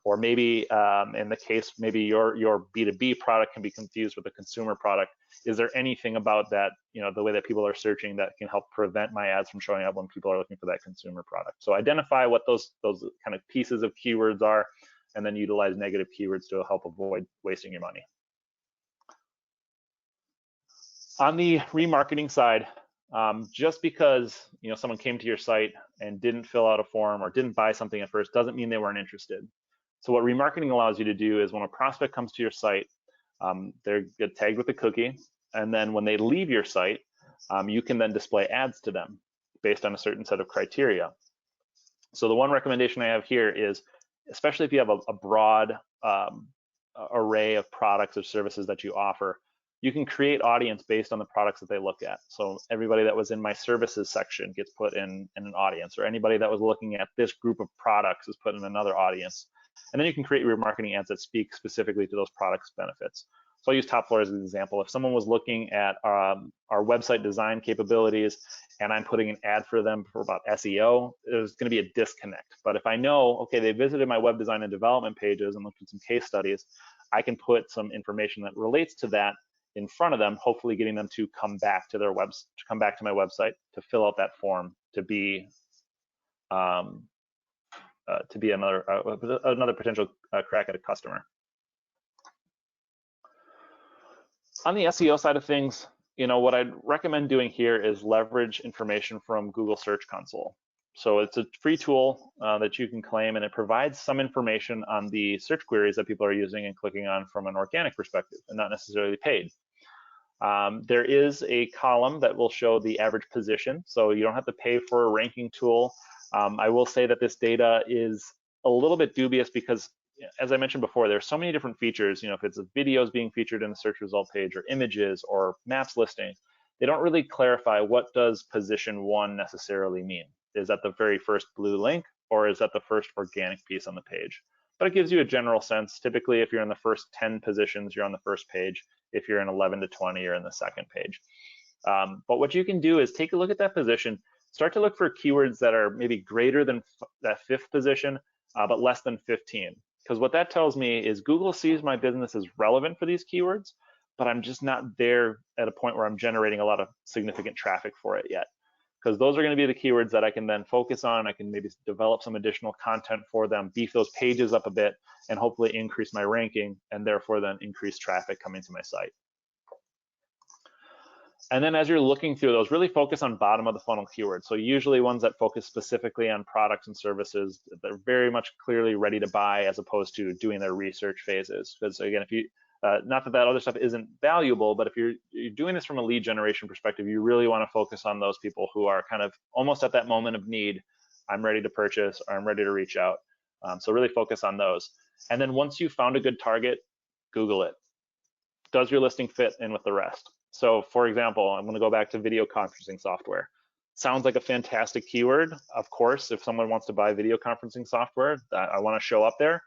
Or maybe in the case, maybe your B2B product can be confused with a consumer product. Is there anything about that, the way that people are searching that can help prevent my ads from showing up when people are looking for that consumer product? So identify what those kind of pieces of keywords are, and then utilize negative keywords to help avoid wasting your money. On the remarketing side, just because someone came to your site and didn't fill out a form or didn't buy something at first doesn't mean they weren't interested. So what remarketing allows you to do is when a prospect comes to your site, they get tagged with a cookie, and then when they leave your site, you can then display ads to them based on a certain set of criteria. So the one recommendation I have here is, especially if you have a broad array of products or services that you offer, you can create audience based on the products that they look at. So everybody that was in my services section gets put in an audience, or anybody that was looking at this group of products is put in another audience. And then you can create remarketing ads that speak specifically to those products' benefits. So I'll use TopFloor as an example. If someone was looking at our website design capabilities and I'm putting an ad for them for about SEO, there's going to be a disconnect. But if I know, okay, they visited my web design and development pages and looked at some case studies, I can put some information that relates to that in front of them, hopefully getting them to come back to their webs, to come back to my website, to fill out that form, to be another potential crack at a customer. On the SEO side of things, what I'd recommend doing here is leverage information from Google Search Console. So it's a free tool that you can claim, and it provides some information on the search queries that people are using and clicking on from an organic perspective, and not necessarily paid. There is a column that will show the average position, so you don't have to pay for a ranking tool. I will say that this data is a little bit dubious because, as I mentioned before, there's so many different features. If it's videos being featured in the search result page, or images, or maps listing, they don't really clarify what does position 1 necessarily mean. Is that the very first blue link, or is that the first organic piece on the page? But it gives you a general sense. Typically, if you're in the first 10 positions, you're on the first page. If you're in 11 to 20, you're in the second page. But what you can do is take a look at that position, start to look for keywords that are maybe greater than that 5th position, but less than 15. Because what that tells me is Google sees my business as relevant for these keywords, but I'm just not there at a point where I'm generating a lot of significant traffic for it yet. Because those are going to be the keywords that I can then focus on. I can maybe develop some additional content for them, beef those pages up a bit, and hopefully increase my ranking, and therefore then increase traffic coming to my site. And then as you're looking through those, really focus on bottom of the funnel keywords. So usually ones that focus specifically on products and services that are very much clearly ready to buy, as opposed to doing their research phases. Because again, if you, not that other stuff isn't valuable, but if you're doing this from a lead generation perspective, you really want to focus on those people who are kind of almost at that moment of need. I'm ready to purchase, or I'm ready to reach out. So really focus on those. And then once you've found a good target, Google it. Does your listing fit in with the rest? So for example, I'm going to go back to video conferencing software. Sounds like a fantastic keyword. Of course, if someone wants to buy video conferencing software, I want to show up there.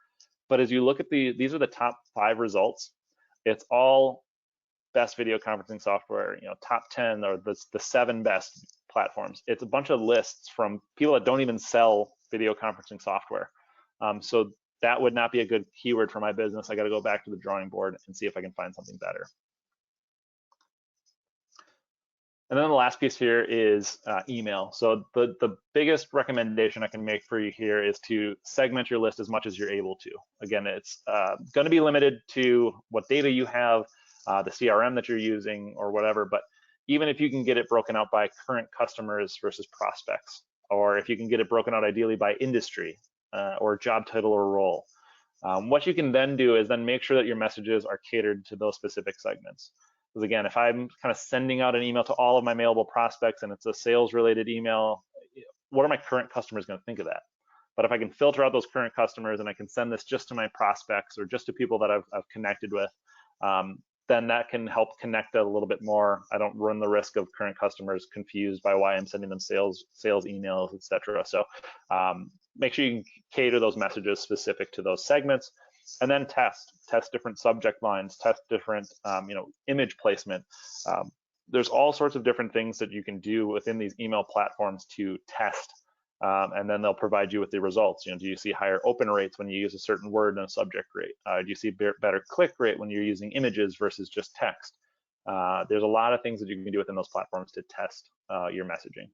But as you look at these are the top 5 results. It's all best video conferencing software, top 10 or the 7 best platforms. It's a bunch of lists from people that don't even sell video conferencing software. So that would not be a good keyword for my business. I got to go back to the drawing board and see if I can find something better. And then the last piece here is email. So the biggest recommendation I can make for you here is to segment your list as much as you're able to. Again, it's going to be limited to what data you have, the CRM that you're using, or whatever. But even if you can get it broken out by current customers versus prospects, or if you can get it broken out ideally by industry or job title or role, what you can then do is then make sure that your messages are catered to those specific segments. Because again, if I'm kind of sending out an email to all of my mailable prospects and it's a sales related email, what are my current customers going to think of that? But if I can filter out those current customers and I can send this just to my prospects or just to people that I've connected with, then that can help connect a little bit more. I don't run the risk of current customers confused by why I'm sending them sales emails, etc. So make sure you can cater those messages specific to those segments. And then test different subject lines, test different image placement. There's all sorts of different things that you can do within these email platforms to test, and then they'll provide you with the results. Do you see higher open rates when you use a certain word in a subject rate? Do you see better click rate when you're using images versus just text? There's a lot of things that you can do within those platforms to test your messaging.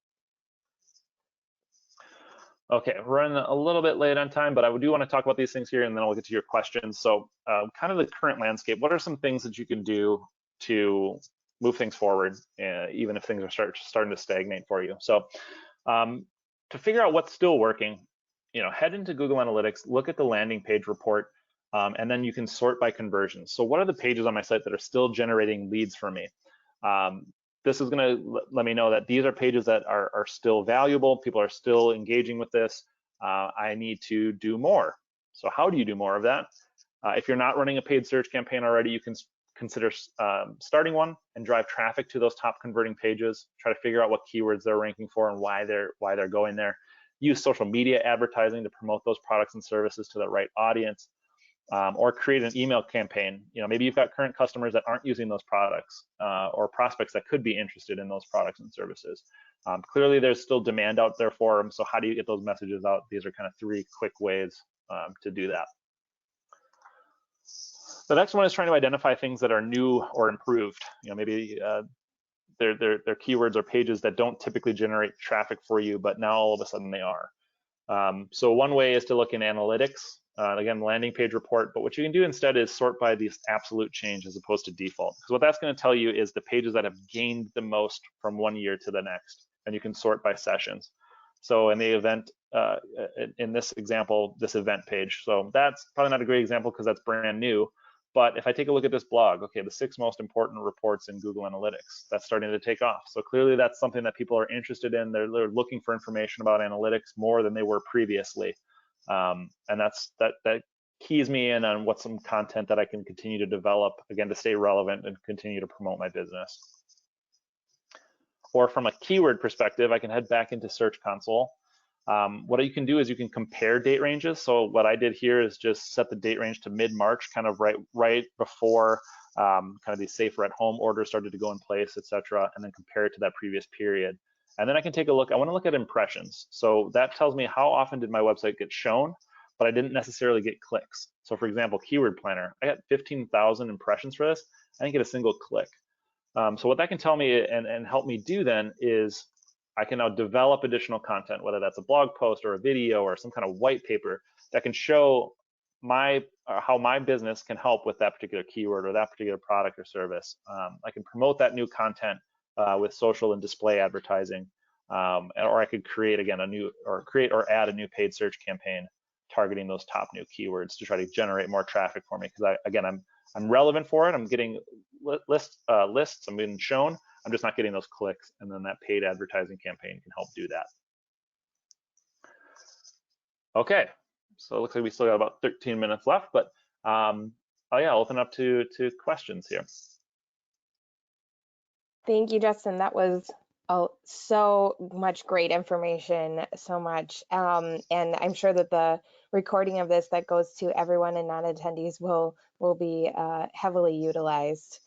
Okay, we're running a little bit late on time, but I do want to talk about these things here, and then I'll get to your questions. So kind of the current landscape, what are some things that you can do to move things forward, even if things are starting to stagnate for you? So to figure out what's still working, head into Google Analytics, look at the landing page report, and then you can sort by conversions. So what are the pages on my site that are still generating leads for me? This is going to let me know that these are pages that are still valuable. People are still engaging with this. I need to do more. So how do you do more of that? If you're not running a paid search campaign already, you can consider starting one and drive traffic to those top converting pages. Try to figure out what keywords they're ranking for and why they're going there. Use social media advertising to promote those products and services to the right audience. or create an email campaign. Maybe you've got current customers that aren't using those products, or prospects that could be interested in those products and services. Clearly, there's still demand out there for them. So how do you get those messages out? These are kind of 3 quick ways to do that. The next one is trying to identify things that are new or improved. Maybe they're keywords or pages that don't typically generate traffic for you, but now all of a sudden they are. So one way is to look in analytics. Again, landing page report, but what you can do instead is sort by this absolute change as opposed to default. Because what that's going to tell you is the pages that have gained the most from one year to the next, and you can sort by sessions. So in the event, in this example, this event page. So that's probably not a great example because that's brand new. But if I take a look at this blog, okay, the 6 most important reports in Google Analytics, that's starting to take off. So clearly that's something that people are interested in. They're looking for information about analytics more than they were previously. And that keys me in on what's some content that I can continue to develop, again, to stay relevant and continue to promote my business. Or from a keyword perspective, I can head back into Search Console. What you can do is you can compare date ranges. So what I did here is just set the date range to mid-March, kind of right before kind of these safer at home orders started to go in place, etc., and then compare it to that previous period. And then I can take a look. I want to look at impressions. So that tells me how often did my website get shown, but I didn't necessarily get clicks. So for example, Keyword Planner, I got 15,000 impressions for this. I didn't get a single click. So what that can tell me and help me do then is I can now develop additional content, whether that's a blog post or a video or some kind of white paper that can show how my business can help with that particular keyword or that particular product or service. I can promote that new content with social and display advertising, or I could create again or add a new paid search campaign targeting those top new keywords to try to generate more traffic for me. Because I'm relevant for it. I'm getting lists. I'm being shown. I'm just not getting those clicks, and then that paid advertising campaign can help do that. Okay, so it looks like we still got about 13 minutes left, but I'll open up to questions here. Thank you, Justin. That was so much great information, so much. And I'm sure that the recording of this that goes to everyone and non-attendees will be heavily utilized.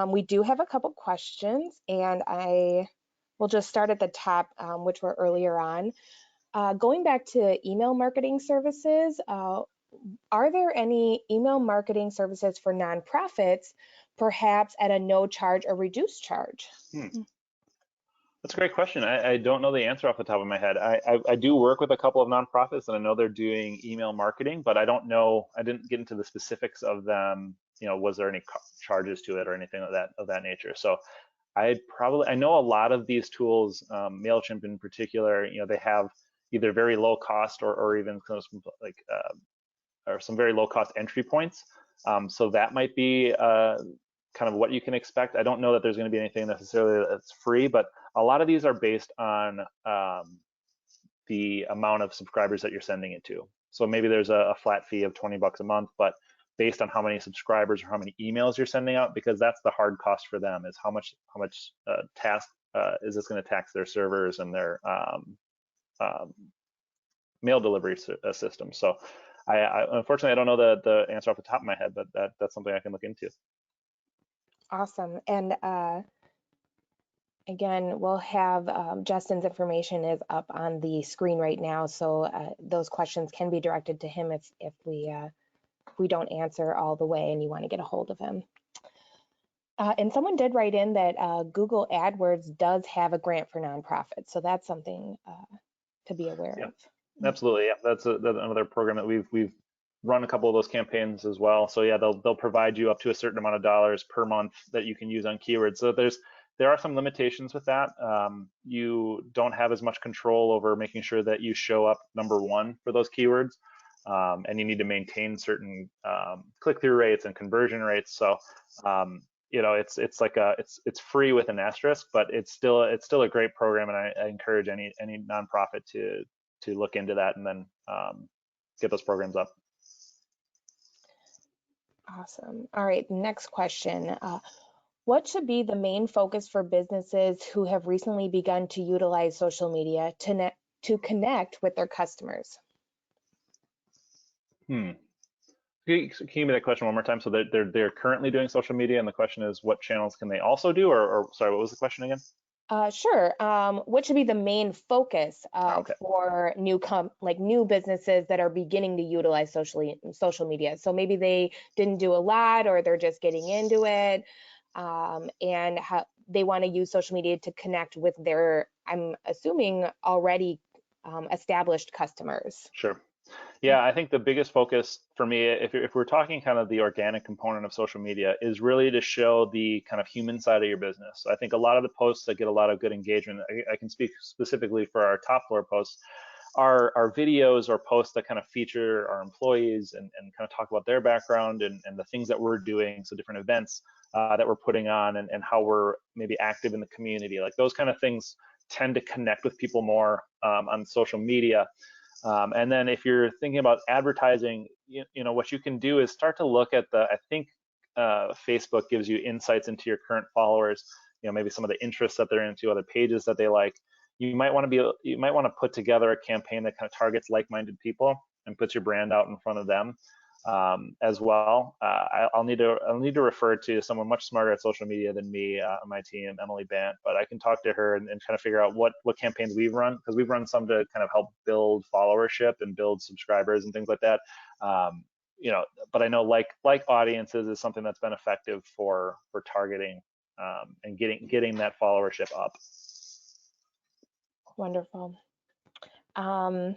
We do have a couple questions, and I will just start at the top, which were earlier on. Going back to email marketing services, are there any email marketing services for nonprofits, perhaps at a no charge or reduced charge? That's a great question. I don't know the answer off the top of my head. I do work with a couple of nonprofits, and I know they're doing email marketing, but I don't know. I didn't get into the specifics of them. Was there any charges to it or anything of that nature? So I know a lot of these tools, MailChimp in particular. They have either very low cost or even kind of or some very low cost entry points. So that might be kind of what you can expect. I don't know that there's going to be anything necessarily that's free, but a lot of these are based on the amount of subscribers that you're sending it to. So maybe there's a flat fee of $20 a month, but based on how many subscribers or how many emails you're sending out, because that's the hard cost for them, is how much task is this going to tax their servers and their mail delivery system. So I unfortunately I don't know the answer off the top of my head, but that's something I can look into. Awesome. And again, we'll have Justin's information is up on the screen right now, so those questions can be directed to him if we don't answer all the way and you want to get a hold of him. And someone did write in that Google AdWords does have a grant for nonprofits, so that's something to be aware of. Absolutely, yeah. That's another program that we've run a couple of those campaigns as well. So yeah, they'll provide you up to a certain amount of dollars per month that you can use on keywords. So there are some limitations with that. You don't have as much control over making sure that you show up #1 for those keywords, and you need to maintain certain click-through rates and conversion rates. So it's like it's free with an asterisk, but it's still a great program, and I encourage any nonprofit to look into that and then get those programs up. Awesome. All right, next question. What should be the main focus for businesses who have recently begun to utilize social media to connect with their customers? Good Can you give me that question one more time? So they're currently doing social media, and the question is, what channels can they also do? Or sorry, what was the question again? Sure. What should be the main focus Okay. for new businesses that are beginning to utilize social media? So maybe they didn't do a lot, or they're just getting into it, and they want to use social media to connect with their, I'm assuming, already established customers. Sure. Yeah, I think the biggest focus for me, if we're talking kind of the organic component of social media, is really to show the kind of human side of your business. I think a lot of the posts that get a lot of good engagement, I can speak specifically for our TopFloor posts, are videos or posts that kind of feature our employees and kind of talk about their background and the things that we're doing, so different events that we're putting on and how we're maybe active in the community. Like those kind of things tend to connect with people more on social media. And then if you're thinking about advertising, you know, what you can do is start to look at I think Facebook gives you insights into your current followers, you know, maybe some of the interests that they're into, other pages that they like. You might want to put together a campaign that kind of targets like-minded people and puts your brand out in front of them as well. I'll need to refer to someone much smarter at social media than me on my team, Emily Bant, but I can talk to her and kind of figure out what campaigns we've run, because we've run some to kind of help build followership and build subscribers and things like that. You know, but I know like audiences is something that's been effective for targeting and getting that followership up. Wonderful. Going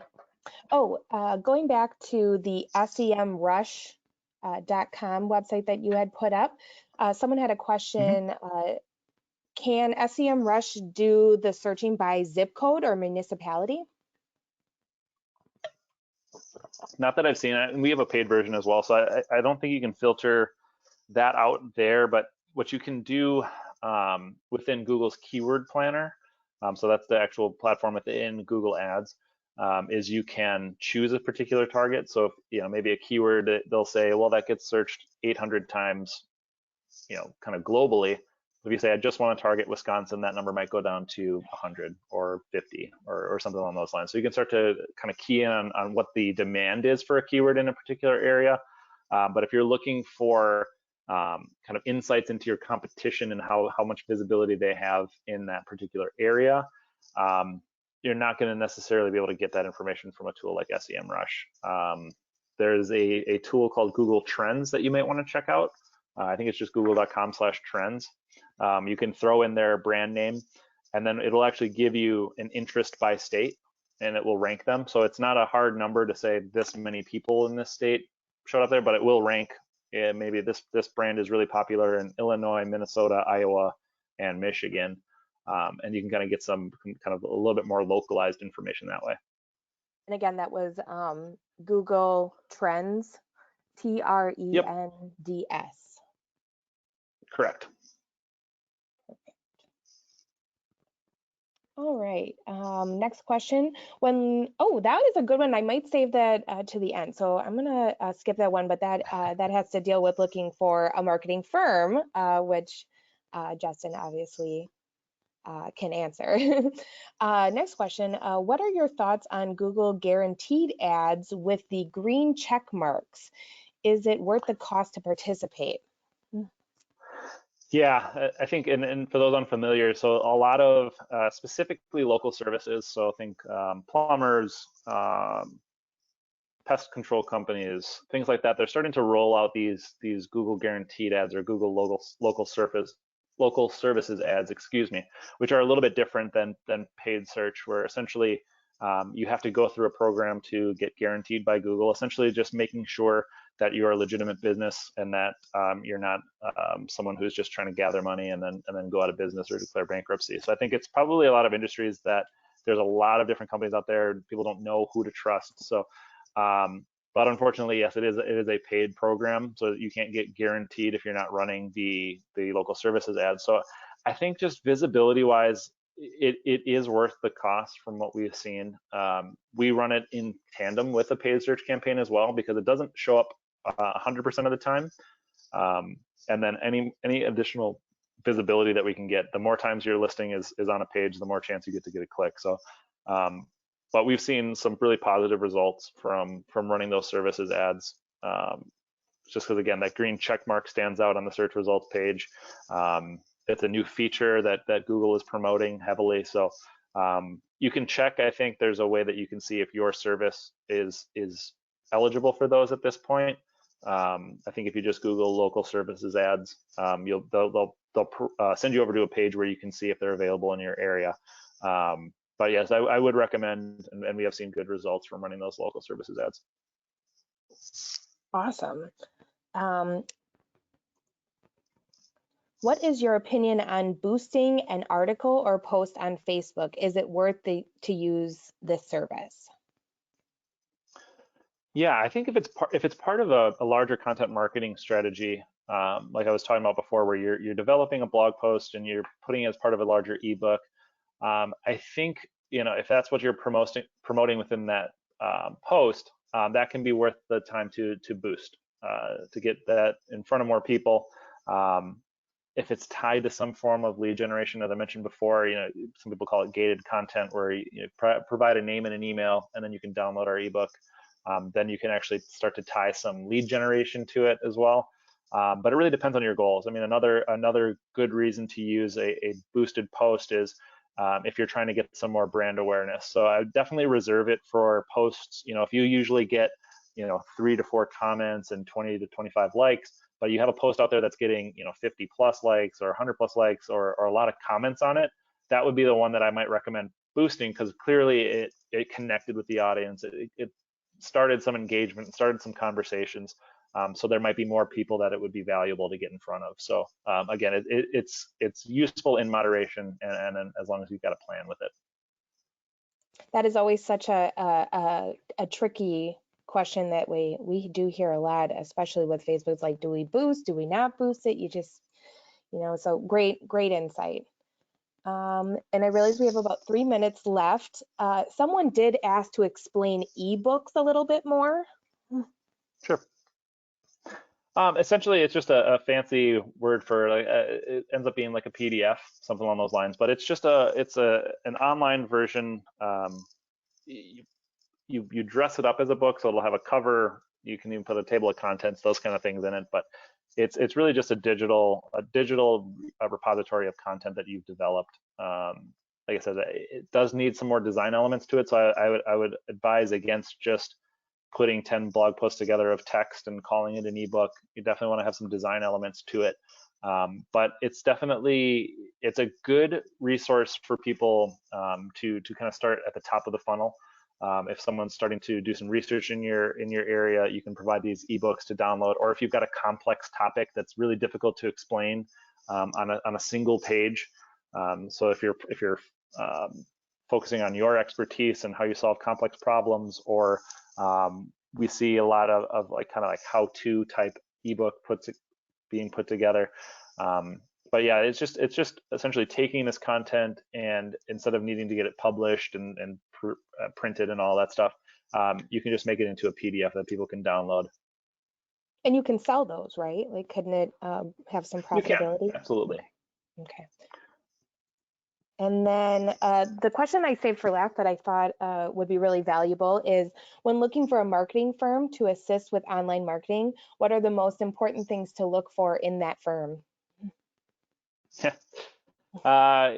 back to the SEMRush.com website that you had put up, someone had a question. Can SEMrush do the searching by zip code or municipality? Not that I've seen it, and we have a paid version as well, so I don't think you can filter that out there. But what you can do within Google's keyword planner, so that's the actual platform within Google Ads, is you can choose a particular target. So if, you know, maybe a keyword, they'll say, well, that gets searched 800 times, you know, kind of globally. If you say, I just want to target Wisconsin, that number might go down to 100 or 50 or something along those lines. So you can start to kind of key in on what the demand is for a keyword in a particular area. But if you're looking for kind of insights into your competition and how much visibility they have in that particular area, you're not going to necessarily be able to get that information from a tool like SEMrush. There's a tool called Google Trends that you might want to check out. I think it's just google.com/trends. You can throw in their brand name, and then it'll actually give you an interest by state, and it will rank them. So it's not a hard number to say this many people in this state showed up there, but it will rank. Maybe this brand is really popular in Illinois, Minnesota, Iowa, and Michigan. And you can kind of get some kind of a little bit more localized information that way. And again, that was Google Trends, TRENDS. Yep, correct. All right. Next question. That is a good one. I might save that to the end. So I'm gonna skip that one, but that has to deal with looking for a marketing firm, which Justin obviously can answer. Next question. What are your thoughts on Google guaranteed ads with the green check marks? Is it worth the cost to participate? Yeah, I think, and for those unfamiliar, so a lot of specifically local services, so think plumbers, pest control companies, things like that, they're starting to roll out these Google guaranteed ads or Google local services ads, excuse me, which are a little bit different than paid search, where essentially you have to go through a program to get guaranteed by Google, essentially just making sure that you're a legitimate business and that you're not someone who's just trying to gather money and then go out of business or declare bankruptcy. So I think it's probably a lot of industries that there's a lot of different companies out there. People don't know who to trust. So, but unfortunately, yes, it is a paid program, so you can't get guaranteed if you're not running the local services ads. So I think just visibility wise, it is worth the cost from what we've seen. We run it in tandem with a paid search campaign as well, because it doesn't show up 100% of the time. And then any additional visibility that we can get, the more times your listing is on a page, the more chance you get to get a click. So, but we've seen some really positive results from running those services ads just because again, that green check mark stands out on the search results page. It's a new feature that Google is promoting heavily. So you can check, I think there's a way that you can see if your service is eligible for those at this point. I think if you just Google local services ads, they'll send you over to a page where you can see if they're available in your area. But yes, I would recommend, and we have seen good results from running those local services ads. Awesome. What is your opinion on boosting an article or post on Facebook? Is it worth to use this service? Yeah, I think if it's part of a larger content marketing strategy, like I was talking about before, where you're developing a blog post and you're putting it as part of a larger ebook, I think if that's what you're promoting within that post, that can be worth the time to boost, to get that in front of more people. If it's tied to some form of lead generation, as I mentioned before, some people call it gated content, where you provide a name and an email, and then you can download our ebook. Then you can actually start to tie some lead generation to it as well. But it really depends on your goals. I mean, another good reason to use a boosted post is if you're trying to get some more brand awareness. So I would definitely reserve it for posts. If you usually get 3 to 4 comments and 20 to 25 likes, but you have a post out there that's getting 50 plus likes or 100 plus likes or a lot of comments on it, that would be the one that I might recommend boosting, because clearly it connected with the audience. It started some engagement, started some conversations. So there might be more people that it would be valuable to get in front of. So again, it's useful in moderation, and as long as you've got a plan with it. That is always such a tricky question that we do hear a lot, especially with Facebook. It's like, do we boost? Do we not boost it? You just, so great insight. And I realize we have about 3 minutes left. Someone did ask to explain ebooks a little bit more. Sure. Essentially, it's just a fancy word for it ends up being like a PDF, something along those lines. But it's just an online version. You dress it up as a book, so it'll have a cover. You can even put a table of contents, those kind of things in it. But it's really just a digital repository of content that you've developed. Like I said, it does need some more design elements to it. So I would advise against just putting 10 blog posts together of text and calling it an ebook. You definitely want to have some design elements to it. But it's a good resource for people to kind of start at the top of the funnel. If someone's starting to do some research in your area, you can provide these ebooks to download. Or if you've got a complex topic that's really difficult to explain on a single page. So if you're focusing on your expertise and how you solve complex problems, or we see a lot of kind of how-to type ebook being put together. But yeah, it's just essentially taking this content, and instead of needing to get it published and printed and all that stuff, you can just make it into a PDF that people can download. And you can sell those, right? Like, couldn't it have some profitability? You can, absolutely. Okay. And then the question I saved for last that I thought would be really valuable is, when looking for a marketing firm to assist with online marketing, what are the most important things to look for in that firm? Yeah,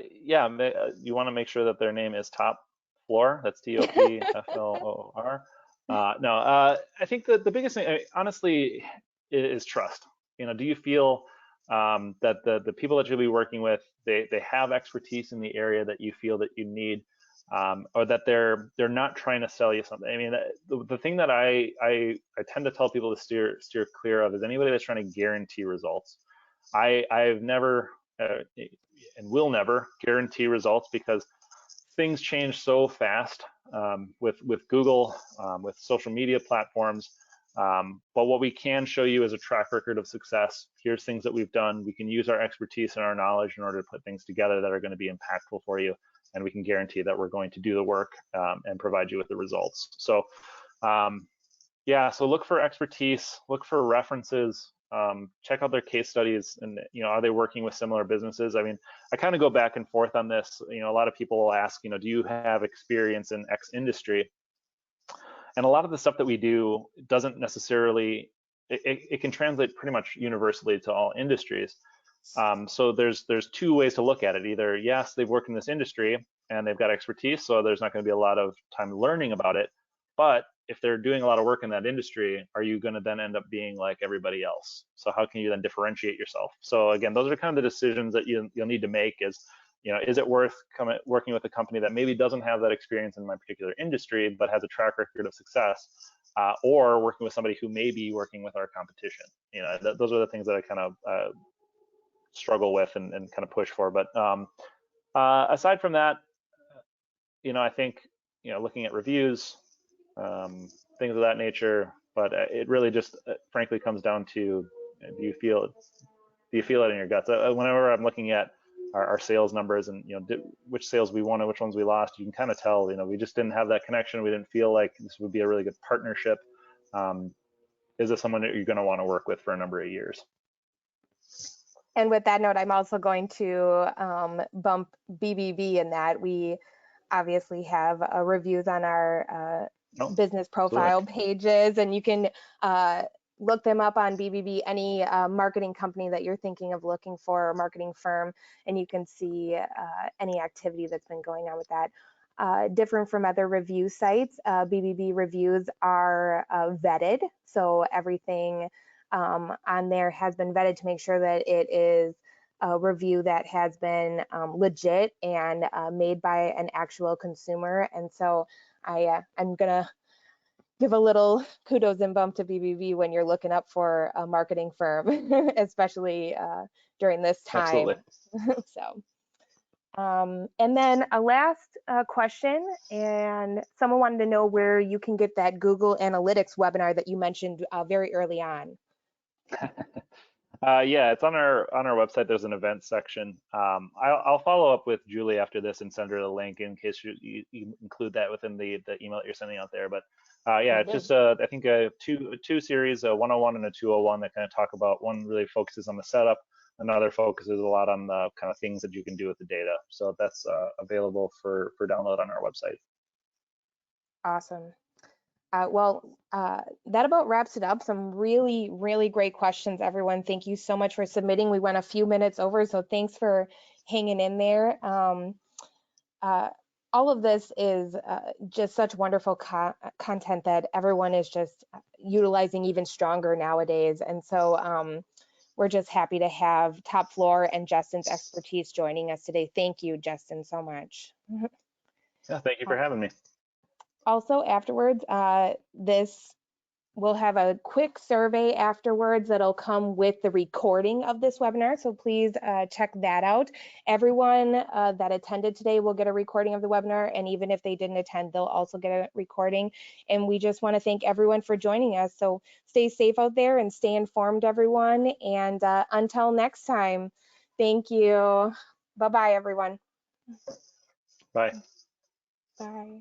you want to make sure that their name is TopFloor. That's TOPFLOR. No, I think that the biggest thing, honestly, is trust. Do you feel that the people that you'll be working with, they have expertise in the area that you feel that you need, or that they're not trying to sell you something? I mean, the thing that I tend to tell people to steer clear of is anybody that's trying to guarantee results. I've never and will never guarantee results, because things change so fast with Google, with social media platforms. But what we can show you is a track record of success. Here's things that we've done. We can use our expertise and our knowledge in order to put things together that are going to be impactful for you, and we can guarantee that we're going to do the work and provide you with the results. So yeah, so look for expertise, look for references, check out their case studies, and are they working with similar businesses? I mean, I kind of go back and forth on this. A lot of people will ask, do you have experience in X industry? And a lot of the stuff that we do doesn't necessarily it can translate pretty much universally to all industries. So there's two ways to look at it. Either, yes, they've worked in this industry and they've got expertise, so there's not going to be a lot of time learning about it. But if they're doing a lot of work in that industry, are you going to then end up being like everybody else? So how can you then differentiate yourself? So again, those are kind of the decisions that you'll need to make. Is it worth working with a company that maybe doesn't have that experience in my particular industry, but has a track record of success, or working with somebody who may be working with our competition? Those are the things that I kind of struggle with and kind of push for. But aside from that, I think looking at reviews, things of that nature. But it really just frankly comes down to, do you feel it in your guts? Whenever I'm looking at our sales numbers and which sales we won and which ones we lost, you can kind of tell we just didn't have that connection. We didn't feel like this would be a really good partnership. Is this someone that you're going to want to work with for a number of years? And with that note, I'm also going to bump BBB in that we obviously have reviews on our business profile pages, and you can look them up on BBB, any marketing company that you're thinking of looking for, or marketing firm, and you can see any activity that's been going on with that. Different from other review sites, BBB reviews are vetted, so everything on there has been vetted to make sure that it is a review that has been legit and made by an actual consumer. And so I'm gonna give a little kudos and bump to BBB when you're looking up for a marketing firm, especially during this time. Absolutely. So, and then a last question, and someone wanted to know where you can get that Google Analytics webinar that you mentioned very early on. Yeah, it's on our website. There's an event section. I'll follow up with Julie after this and send her the link in case you include that within the email that you're sending out there. But yeah, it's just I think two series, a 101 and a 201, that kind of talk about, one really focuses on the setup, another focuses a lot on the kind of things that you can do with the data. So that's available for download on our website. Awesome. That about wraps it up. Some really, really great questions, everyone. Thank you so much for submitting. We went a few minutes over, so thanks for hanging in there. All of this is just such wonderful content that everyone is just utilizing even stronger nowadays. And so we're just happy to have TopFloor and Justin's expertise joining us today. Thank you, Justin, so much. Yeah, thank you for having me. Also, afterwards, we'll have a quick survey afterwards that'll come with the recording of this webinar, so please check that out. Everyone that attended today will get a recording of the webinar, and even if they didn't attend, they'll also get a recording. And we just want to thank everyone for joining us. So stay safe out there and stay informed, everyone. And until next time, thank you. Bye-bye, everyone. Bye. Bye.